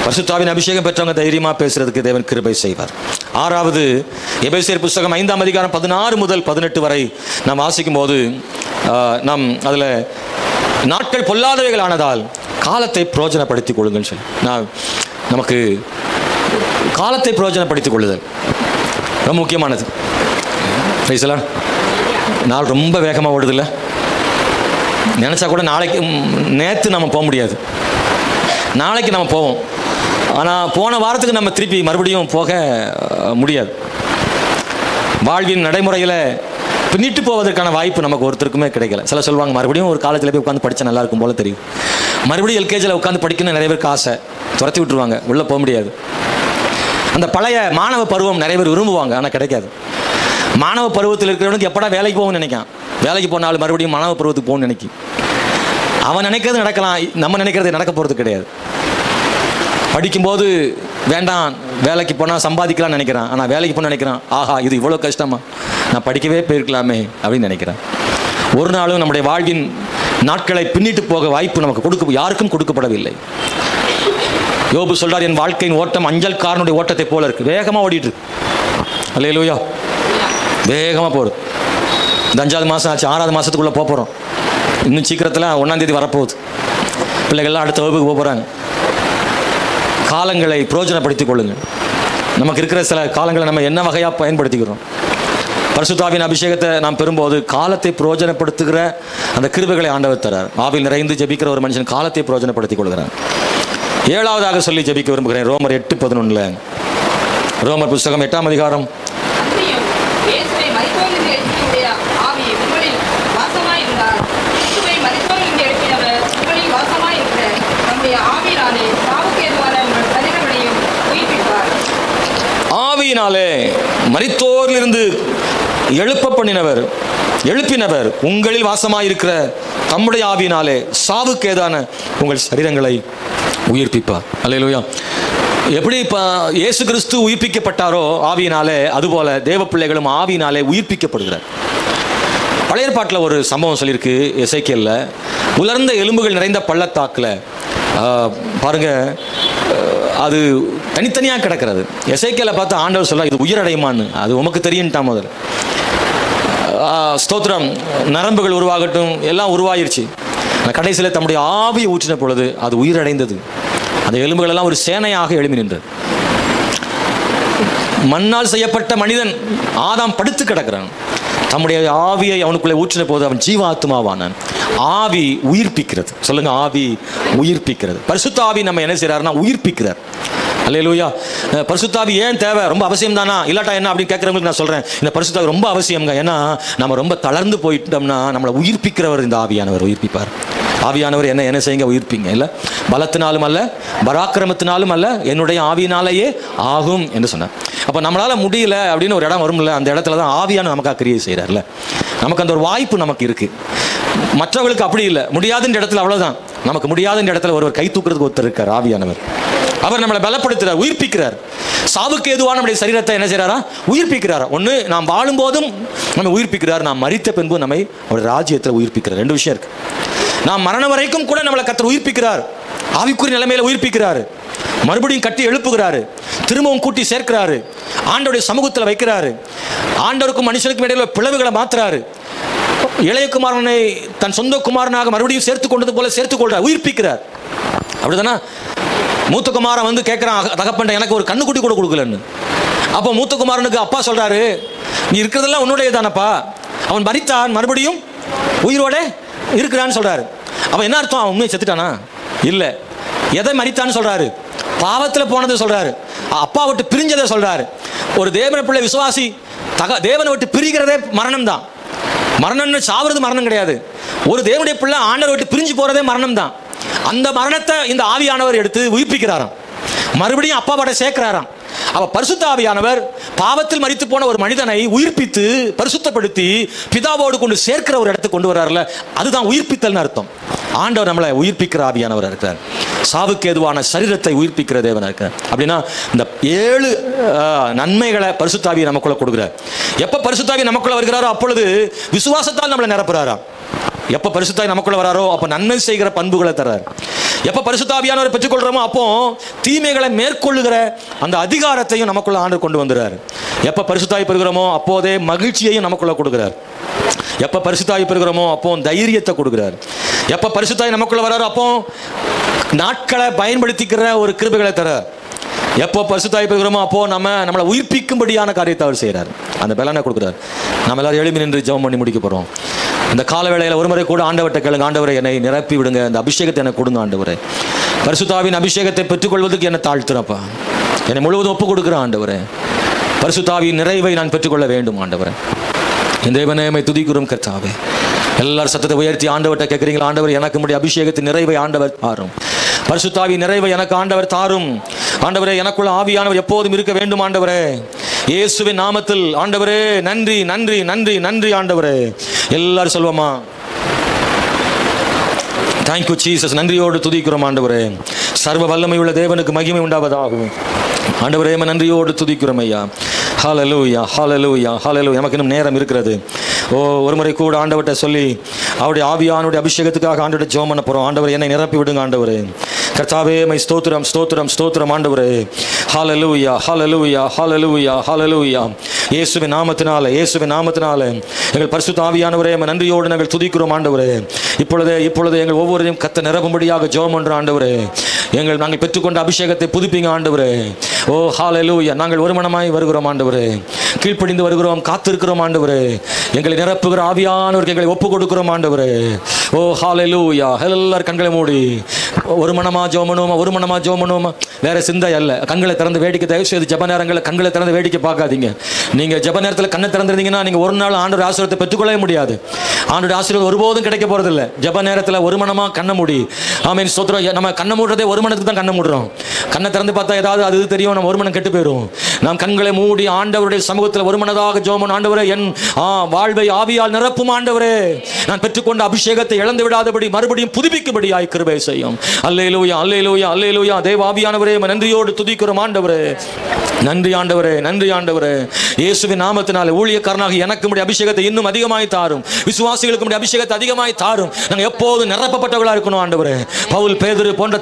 பரிசுத்த ஆவியின் அபிஷேகம் பெற்றவங்க தைரியமா பேசுறதுக்கு தேவன் கிருபை செய்வார். 6வது எபேசியர் புத்தகம் 5ஆம் அதிகாரம் 16 முதல் 18 வரை நாம் வாசிக்கும் போது நாம் அதில் நாட்கள் பொல்லாதவைகள் ஆனதால் காலத்தை பிரயோஜனப்படுத்திக் கொள்ளுங்கள் சொல்லி நமக்கு காலத்தை பிரயோஜனப்படுத்திக் கொள்ளுதல் ரொம்ப முக்கியமானது. நாள் ரொம்ப வேகமாக ஓடுதில்ல, நினச்சா கூட நாளைக்கு நேற்று நம்ம போக முடியாது, நாளைக்கு நம்ம போவோம். ஆனால் போன வாரத்துக்கு நம்ம திருப்பி மறுபடியும் போக முடியாது. வாழ்வின் நடைமுறையில் பின்னிட்டு போவதற்கான வாய்ப்பு நமக்கு ஒருத்தருக்குமே கிடைக்கல. சில சொல்லுவாங்க, மறுபடியும் ஒரு காலேஜில் போய் உட்காந்து படித்தா நல்லா இருக்கும் போல தெரியும். மறுபடியும் எல்கேஜியில் உட்காந்து படிக்கணும்னு நிறைய பேருக்கு ஆசை, துரத்தி விட்டுருவாங்க, உள்ளே போக முடியாது. அந்த பழைய மாணவ பருவம் நிறைய பேர் விரும்புவாங்க, ஆனால் கிடைக்காது. மாணவ பருவத்தில் இருக்கிறவனுக்கு எப்படா வேலைக்கு போகணும்னு நினைக்கான். வேலைக்கு போனாலும் மறுபடியும் மாணவ பருவத்துக்கு போகணும்னு நினைக்கி. அவன் நினைக்கிறது நடக்கலாம், நம்ம நினைக்கிறது நடக்க போகிறது கிடையாது. படிக்கும்போது வேண்டாம், வேலைக்கு போனால் சம்பாதிக்கலாம்னு நினைக்கிறான். ஆனால் வேலைக்கு போனால் நினைக்கிறான், ஆஹா இது இவ்வளோ கஷ்டமா, நான் படிக்கவே போயிருக்கலாமே அப்படின்னு நினைக்கிறேன். ஒரு நாளும் நம்முடைய வாழ்வின் நாட்களை பின்னிட்டு போக வாய்ப்பு நமக்கு யாருக்கும் கொடுக்கப்படவில்லை. யோபு சொல்றார், என் வாழ்க்கையின் ஓட்டம் அஞ்சல்காரனுடைய ஓட்டத்தை போல இருக்கு, வேகமாக ஓடிட்டு இருக்கு. அல்லேலூயா, வேகமாக போகுது. இந்த 5வது மாதம் ஆச்சு, 6வது மாதத்துக்குள்ளே போகிறோம். இன்னும் சீக்கிரத்தில் 1ஆம் தேதி வரப்போகுது. பிள்ளைகள்லாம் அடுத்த வகுப்புக்கு போகிறாங்க. காலங்களை பிரயோஜனப்படுத்திக் கொள்ளுங்கள். நமக்கு இருக்கிற சில காலங்களை நம்ம என்ன வகையாக பயன்படுத்திக்கிறோம். பரிசுத்தாவின் அபிஷேகத்தை நாம் பெறும்போது காலத்தை பிரயோஜனப்படுத்துகிற அந்த கிருபைகளை ஆண்டவர் தரார். ஆவியில் நிறைந்து ஜெபிக்கிற ஒரு மனுஷன் காலத்தை பிரயோஜனப்படுத்திக் கொள்கிறான். 7வதாக சொல்லி ஜெபிக்க விரும்புகிறேன். ரோமர் 8:11. ரோமர் புஸ்தகம் 8ஆம் அதிகாரம். ஆவியினாலே மரித்தோரிலிருந்து எழுப்பினவர் உங்களில் வாசமாயிருக்கிற தம்முடைய ஆவியினாலே சாவுக்கு ஏதான உங்கள் சரீரங்களை உயிர்ப்பிப்பார். அல்லேலூயா. எப்படி இயேசு கிறிஸ்து உயிர்ப்பிக்கப்பட்டாரோ ஆவியினாலே, அதுபோல தேவ பிள்ளைகளும் ஆவியினாலே உயிர்ப்பிக்கப்படுகிறார். பழைய ஏற்பாட்டில் ஒரு சம்பவம் சொல்லியிருக்கு. எசேக்கியேல்ல உலர்ந்த எலும்புகள் நிறைந்த பள்ளத்தாக்கில் பாருங்க, அது தனித்தனியாக கிடக்கிறது. எசேக்கியேலை பார்த்து ஆண்டவர் சொல்ல, இது உயிரடையுமான்னு. அது உமக்கு தெரியும்ட்டான் முதல்ல. ஸ்தோத்திரம், நரம்புகள் உருவாகட்டும், எல்லாம் உருவாயிருச்சு. கடைசியில் தம்முடைய ஆவியை ஊற்றின பொழுது அது உயிரடைந்தது. அந்த எலும்புகள் எல்லாம் ஒரு சேனையாக எழும்பி நின்றது. மண்ணால் செய்யப்பட்ட மனிதன் ஆதாம் படுத்து கிடக்கிறான். தம்முடைய ஆவியை அவனுக்குள்ளே ஊற்றின போது அவன் ஜீவாத்மாவானான். ஆவி உயிர்ப்பிக்கிறது. சொல்லுங்க, ஆவி உயிர்ப்பிக்கிறது. பரிசுத்த ஆவி நம்ம என்ன செய்யறாருன்னா உயிர்ப்பிக்கிறார். அல்லேலூயா. பரிசுத்த ஆவி ஏன் தேவை? ரொம்ப அவசியம் தானா? இல்லாட்டா என்ன அப்படின்னு கேட்குறவங்களுக்கு நான் சொல்கிறேன், இந்த பரிசுத்த ஆவி ரொம்ப அவசியம்ங்க. ஏன்னா நம்ம ரொம்ப தளர்ந்து போயிட்டோம்னா நம்மளை உயிர்ப்பிக்கிறவர் இந்த ஆவியானவர் உயிர்ப்பிப்பார். ஆவியானவர் என்ன செய்யுங்க, உயிர்ப்பிங்க. இல்லை பலத்தினாலும் அல்ல, பராக்கிரமத்தினாலும் அல்ல, என்னுடைய ஆவியினாலேயே ஆகும் என்று சொன்னார். அப்போ நம்மளால் முடியல அப்படின்னு ஒரு இடம் வரும்ல, அந்த இடத்துல தான் ஆவியான நமக்காக கிரியை செய்கிறார்ல. நமக்கு அந்த ஒரு வாய்ப்பு நமக்கு இருக்குது. மற்றவர்களுக்கு அப்படி இல்லை. முடியாதுன்ற இடத்துல அவ்வளோதான். நமக்கு முடியாதுன்ற இடத்துல ஒருவர் கை தூக்குறதுக்கு ஒருத்தர் இருக்கார், ஆவியானவர். அவர் நம்மளை பலப்படுத்துறார், உயிர்ப்பிக்கிறார். சாவுக்கு எதுவான நம்முடைய சரீரத்தை என்ன செய்யறாரா? உயிர்ப்பிக்கிறாரா. ஒன்று, நாம் வாழும் போதும் நம்ம உயிர்ப்பிக்கிறார், நாம் மரித்த பின்பு நம்மை ஒரு ராஜ்யத்தில் உயிர்ப்பிக்கிறார். 2 விஷயம் இருக்கு. நாம் மரணம் வரைக்கும் கூட நம்மளை கர்த்தர் உயிர்ப்பிக்கிறார், ஆவிக்குரிய நிலைமையில உயிர்ப்பிக்கிறாரு, மறுபடியும் கட்டி எழுப்புகிறாரு, திரும்பவும் கூட்டி சேர்க்கிறாரு, ஆண்டவருடைய சமூகத்தில் வைக்கிறாரு, ஆண்டவருக்கும் மனுஷனுக்கும் இடையில பிளவுகளை மாத்துறாரு, இளைய குமாரனை தன் சொந்த குமாரனாக மறுபடியும் சேர்த்து கொண்டது போல சேர்த்துக் கொள்றார், உயிர்ப்பிக்கிறார். அப்படிதானா? மூத்த குமாரன் வந்து கேட்குறான், தகப்பன் எனக்கு ஒரு கண்ணுக்குட்டி கூட கொடுக்கலன்னு. அப்போ மூத்த குமாரனுக்கு அப்பா சொல்றாரு, நீ இருக்கிறதெல்லாம் உன்னுடைய தானப்பா, அவன் மரித்தான் மறுபடியும் உயிரோட இருக்கிறான்னு சொல்றாரு. அப்போ என்ன அர்த்தம்? அவன் உண்மையை செத்துட்டானா? இல்லை. எதை மரித்தான்னு சொல்றாரு? பாவத்தில் போனதை சொல்றாரு, அப்பா விட்டு பிரிஞ்சதை சொல்றாரு. ஒரு தேவன பிள்ளை விசுவாசி தேவனை விட்டு பிரிகிறதே மரணம் தான். மரணம்னு சாவுறது மரணம் கிடையாது. ஒரு தேவனுடைய பிள்ளை ஆண்டவர் விட்டு பிரிஞ்சு போறதே மரணம் தான். அந்த மரணத்தை இந்த ஆவியானவர் எடுத்து உயிர்ப்பிக்கிறாராம், மறுபடியும் அப்பாவோட சேர்க்கிறாராம். அவ பரிசுத்த ஆவியானவர் பாவத்தில் மரித்து போன ஒரு மனிதனை உயிர்ப்பித்து பரிசுத்தப்படுத்தி பிதாவோடு கொண்டு சேர்க்கிற ஒரு இடத்துக்கு கொண்டு வர்றாருல, அதுதான் உயிர்ப்பித்தல்னு அர்த்தம். ஆண்டவர் நம்மளை உயிர்ப்பிக்கிற ஆவியானவர் இருக்கிறார். சாவுக்கு ஏதுவான சரீரத்தை உயிர்ப்பிக்கிற தேவனாக இருக்கிறார். அப்படின்னா இந்த 7 நன்மைகளை பரிசுத்த ஆவியை நமக்குள்ள கொடுக்கிறார். எப்ப பரிசுத்த ஆவி நமக்குள்ள வருகிறாரோ அப்பொழுது விசுவாசத்தால் நம்மளை நிரப்புறாராம். எப்போ பரிசுத்த ஆவி நமக்குள்ள வராரோ அப்போ நன்மை செய்கிற பண்புகளை தர்றார். எப்போ பரிசுத்த ஆவியானவரை பெற்றுக்கொள்கிறோமோ அப்போ தீமைகளை மேற்கொள்ளுகிற அந்த அதிகாரத்தையும் நமக்குள்ள ஆண்டு கொண்டு வந்துறார். எப்போ பரிசுத்த ஆவி பெறுகிறோமோ அப்போதே மகிழ்ச்சியையும் நமக்குள்ள கொடுக்கிறார். எப்போ பரிசுத்த ஆவி பெறுகிறோமோ அப்போ தைரியத்தை கொடுக்கிறார். எப்போ பரிசுத்த ஆவி நமக்குள்ள வராரோ அப்போ நாட்களை பயன்படுத்திக்கிற ஒரு கிருபைகளை தரார். எப்போ பரிசுத்த ஆவி பெறுகிறோமோ அப்போ நம்மளை உயிர்ப்பிக்கும்படியான காரியத்தை அவர் செய்கிறார், அந்த பலனை கொடுக்குறார். நம்ம எல்லாரும் எழுப்பி நின்று ஜெபம் பண்ணி முடிக்க போகிறோம். இந்த கால வேளையில் ஒரு முறை கூட ஆண்டவர்கிட்ட கேளுங்க, ஆண்டவரை என்னை நிரப்பி விடுங்க, இந்த அபிஷேகத்தை எனக்கு கொடுங்க ஆண்டவரே. பரிசுத்தாவின் அபிஷேகத்தை பெற்றுக்கொள்வதற்கு என்னை தாழ்த்துறப்பா. என்னை முழுவதும் ஒப்பு கொடுக்குறேன் ஆண்டவரே. பரிசுத்தாவின் நிறைவை நான் பெற்றுக்கொள்ள வேண்டும் ஆண்டவரே. இந்த தேவனே துதிக்கிறோம் கர்த்தாவே. எல்லாரும் சத்தத்தை உயர்த்தி ஆண்டவர்கிட்ட கேட்குறீங்களா? ஆண்டவர் எனக்கு முடிய அபிஷேகத்தின் நிறைவை ஆண்டவர் தாரும். பரிசுத்தாவின் நிறைவை எனக்கு ஆண்டவர் தாரும். ஆண்டவரே, எனக்குள்ள ஆவியானவர் எப்போதும் இருக்க வேண்டும் ஆண்டவரே. இயேசுவின் நாமத்தில் ஆண்டவரே நன்றி நன்றி நன்றி நன்றி ஆண்டவரே. எல்லாரும் சொல்வோமா? Thank you Jesus. நன்றியோடு துதிக்கிறோம் ஆண்டவரே. சர்வ வல்லமை உள்ள தேவனுக்கு மகிமை உண்டாவதாகும். ஆண்டவரே நன்றியோடு துதிக்கிறோம் ஐயா. ஹல்லேலூயா ஹல்லேலூயா ஹல்லேலூயா. நமக்கு இன்னும் நேரம் இருக்கிறது. ஒரு முறை கூட ஆண்டவர்கிட்ட சொல்லி அவருடைய ஆவியானுடைய அபிஷேகத்துக்காக ஆண்டவர்கிட்ட ஜெபம் பண்ண போகிறோம். ஆண்டவர் என்னை நிரப்பி விடுங்க ஆண்டவரே. கர்த்தாவே மை ஸ்தோத்திரம் ஸ்தோத்திரம் ஸ்தோத்திரம் ஆண்டவரே. ஹல்லேலூயா ஹல்லேலூயா ஹல்லேலூயா ஹல்லேலூயா. இயேசுவின் நாமத்தினால இயேசுவின் நாமத்தினால எங்கள் பரிசுத்த ஆவியானவரே நன்றியோடு நாங்கள் துதிக்கிறோம் ஆண்டவரே. இப்பொழுதே எங்கள் ஒவ்வொருவரையும் கத்த நிரப்பும்படியாக ஜெபம் பண்ணுறோம் ஆண்டவரே. நாங்கள் பெற்றுக்கொண்ட அபிஷேகத்தை புதுப்பிங்க ஆண்டவரே. ஓ ஹல்லேலூயா. நாங்கள் ஒரு மனமாய் வருகிறோம் ஆண்டவரே. கீழ்ப்படிந்து வருகிறோம், காத்திருக்கிறோம் ஆண்டவரே. எங்களை நிரப்புகிற ஆவியானவருக்கு எங்களை ஒப்பு கொடுக்கிறோம் ஆண்டவரே. ஓ ஹல்லேலூயா. எல்லாரும் கண்களை மூடி ஒரு மனமா ஜெபம் பண்ணுவோமா? வேற சிந்தை அல்ல. கண்களை திறந்து வேடிக்கை, தயவு செய்து ஜெப நேரங்களில் கண்களை திறந்து வேடிக்கை பார்க்காதீங்க. நீங்கள் ஜெப நேரத்தில் கண்ணை திறந்துருந்தீங்கன்னா நீங்கள் ஒரு நாள் ஆண்டோட ஆசீர்வாதத்தை பெற்றுக்கொள்ளவே முடியாது. ஆண்டோட ஆசீர்வாதம் ஒருபோதும் கிடைக்க போறதில்லை. ஜெப நேரத்தில் ஒரு மனமா கண்ணை மூடி ஆமென் ஸ்தோத்திரம். நம்ம கண்ணை மூடுறதே ஒரு மனத்துக்கு தான் கண்ணை மூடுறோம். கண்ணை திறந்து பார்த்தா ஏதாவது அது தெரியும், நம்ம ஒரு மனம் கெட்டு போயிடும். நாம் கண்களை மூடி ஆண்டவருடைய சமூகத்தில் ஒரு மனதாக ஜெபம். ஆண்டவரே என் வாழ்வை ஆவியால் நிரப்பும் ஆண்டவரே. நான் பெற்றுக்கொண்ட அபிஷேகத்தை இழந்து விடாதபடி மறுபடியும் புதுப்பிக்கும்படியாய் கிருபை செய்யும். அல்லேலூயா அல்லேலூயா அல்லேலூயா. தேவ ஆவியானவரே நன்றியோடு துதிக்கிறோம் ஆண்டவரே. நன்றி ஆண்டவரே நன்றி ஆண்டவரே. இயேசுவின் நாமத்தினாலே ஊழியக்காரனாக எனக்கு முடிய அபிஷேகத்தை இன்னும் அதிகமாய் தாரும். விசுவாசிகளுக்கு முடிய அபிஷேகத்தை அதிகமாய் தாரும். நாங்கள் எப்போதும் நிரப்பப்பட்டவர்களாக இருக்கணும் ஆண்டவரே. பவுல், பேதுரு போன்ற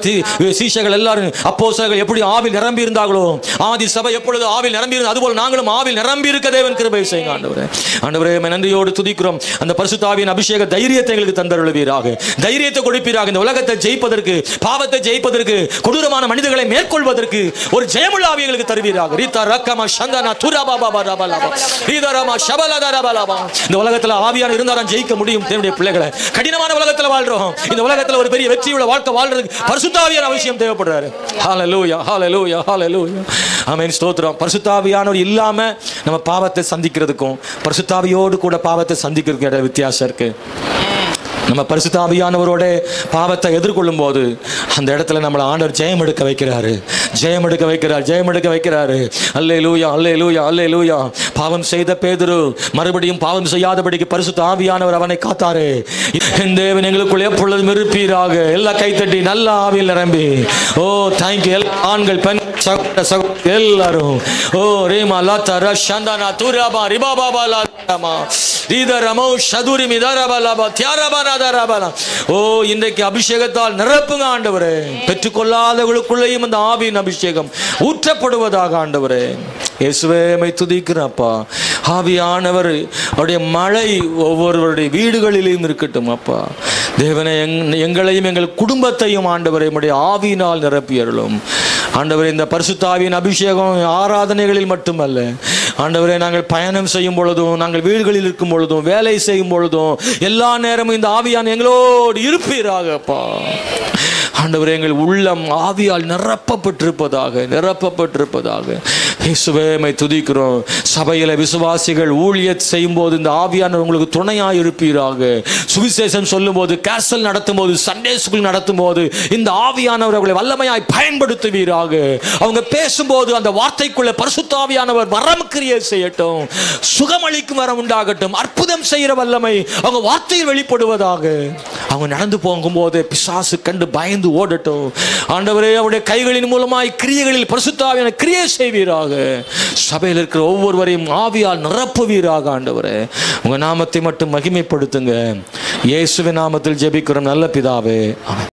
சீஷர்கள் எல்லாரும் அப்போஸ்தலர்கள் எப்படி ஆவில் நிரம்பி இருந்தார்களோ, ஆதி சபை எப்பொழுது ஆவில் நிரம்பி இருந்தது, அதுபோல் நாங்களும் ஆவில் நிரம்பி இருக்க தேவன் கிருபை செய்யுங்க ஆண்டவரே. ஆண்டவரே நன்றியோடு துதிக்கிறோம். அந்த பரிசுத்த ஆவியின் அபிஷேக தைரியத்தை எங்களுக்கு தந்தருளுவீராக. தைரியத்தை கொடுப்பீராக. இந்த உலகத்தை ஜெயிப்பதற்கு, பாவத்தை ஜெயிப்பதற்கு, கொடூரமான மனிதர்களை மேற்கொள்வதற்கு ஒரு ஜெயமுள்ள ஆவி எங்களுக்கு தருவீராக. ரீதா ரக்கமா சந்தனா துரபாபா ரபலபா ரீதரமா ஷபலதரபலபா. இந்த உலகத்துல ஆவியான இருந்தாலும் ஜெயிக்க முடியும். தேவனுடைய பிள்ளைகளை, கடினமான உலகத்துல வாழ்றோம். இந்த உலகத்துல ஒரு பெரிய வெற்றியுள்ள வாழ்க்கை வாழ்றதுக்கு பரிசுத்த ஆவியான அவசியம் தேவைப்படுறாரு. ஹல்லேலூயா ஹல்லேலூயா ஹல்லேலூயா. ஆமென் ஸ்தோத்திரம். பரிசுத்த ஆவியானவர் இல்லாம நம்ம பாவத்தை சந்திக்கிறதுக்கும் பரிசுத்த ஆவியோடு கூட பாவத்தை சந்திக்கிறதுக்கும் இடையில வித்தியாசம் இருக்கு. நம்ம பரிசுத்த ஆவியானவரோட பாவத்தை எதிர்கொள்ளும் போது அந்த இடத்துல நம்மளை ஆண்டவர் ஜெயம் எடுக்க வைக்கிறாரு. அல்லேலூயா அல்லேலூயா அல்லேலூயா. பாவம் செய்த பேதுரு மறுபடியும் பாவம் செய்யாதபடிக்கு பரிசுத்த ஆவியானவர் அவனை காத்தாரே. என் தேவன் எங்களுக்குள் எப்பொழுதும் இருப்பீராக. எல்லா கைத்தட்டி நல்ல ஆவியில் நிரம்பி. ஓ தேங்க்யூ. ஆண்கள், பெண், எல்லாரும் ஓ ரீமா லதா ரஷந்தனா துரபா ரிபாபா லதமா ரீதரமோ ஷதுரி மிதரபா லபா தியாரபா நதரபா. ஓ இன்றைக்கு அபிஷேகத்தால் நிரப்புங்க ஆண்டவரே. பெற்றுக்கொள்ளாதவர்களுக்குள்ளேயும் அந்த ஆவியின் அபிஷேகம் ஊற்றப்படுவதாக ஆண்டவரே. இயேசுவே மை துதிக்கிறப்பா. ஆவியானவர் அவருடைய மழை ஒவ்வொருவருடைய வீடுகளிலும் இருக்கட்டும் அப்பா. தேவனே எங்களையும் எங்கள் குடும்பத்தையும் ஆண்டவரை உம்முடைய ஆவியினால் நிரப்பியருளும் ஆண்டவரே. இந்த பரிசுத்த ஆவியின் அபிஷேகம் ஆராதனைகளில் மட்டுமல்ல ஆண்டவரே, நாங்கள் பயணம் செய்யும் பொழுதும், நாங்கள் வீடுகளில் இருக்கும் பொழுதும், வேலை செய்யும் பொழுதும், எல்லா நேரமும் இந்த ஆவியான எங்களோடு இருப்பீராகப்பா. ஆண்டவரே எங்கள் உள்ளம் ஆவியால் நிரப்பப்பட்டிருப்பதாக இயேசுவே மை துதிக்கிறோம். சபையில விசுவாசிகள் ஊழியர் செய்யும் போது இந்த ஆவியானவர் உங்களுக்கு துணையாக இருப்பீராக. சுவிசேஷம் சொல்லும் போது, கேசல் நடத்தும் போது, சண்டே ஸ்கூல் நடத்தும் போது இந்த ஆவியானவர் அவர்களை வல்லமையாய் பயன்படுத்துவீராக. அவங்க பேசும்போது அந்த வார்த்தைக்குள்ள பரிசுத்த ஆவியானவர் வரம் கிரியை செய்யட்டும். சுகமளிக்கும் வரம் உண்டாகட்டும். அற்புதம் செய்கிற வல்லமை அவங்க வார்த்தையில் வெளிப்படுவதாக. அவங்க நடந்து போகும்போது பிசாசு கண்டு பயந்து ஓடட்டும். ஆண்டவரே அவருடைய கைகளின் மூலமாய் கிரியைகளில் பரிசுத்த ஆவியானவர் கிரியை செய்வீராக. சபையில் இருக்கிற ஒவ்வொருவரையும் ஆவியால் நிரப்புவீராக. ஆண்டவரே உங்க நாமத்தை மட்டும் மகிமைப்படுத்துங்க. இயேசுவின் நாமத்தில் ஜெபிக்கிறோம் நல்ல பிதாவே. ஆமென்.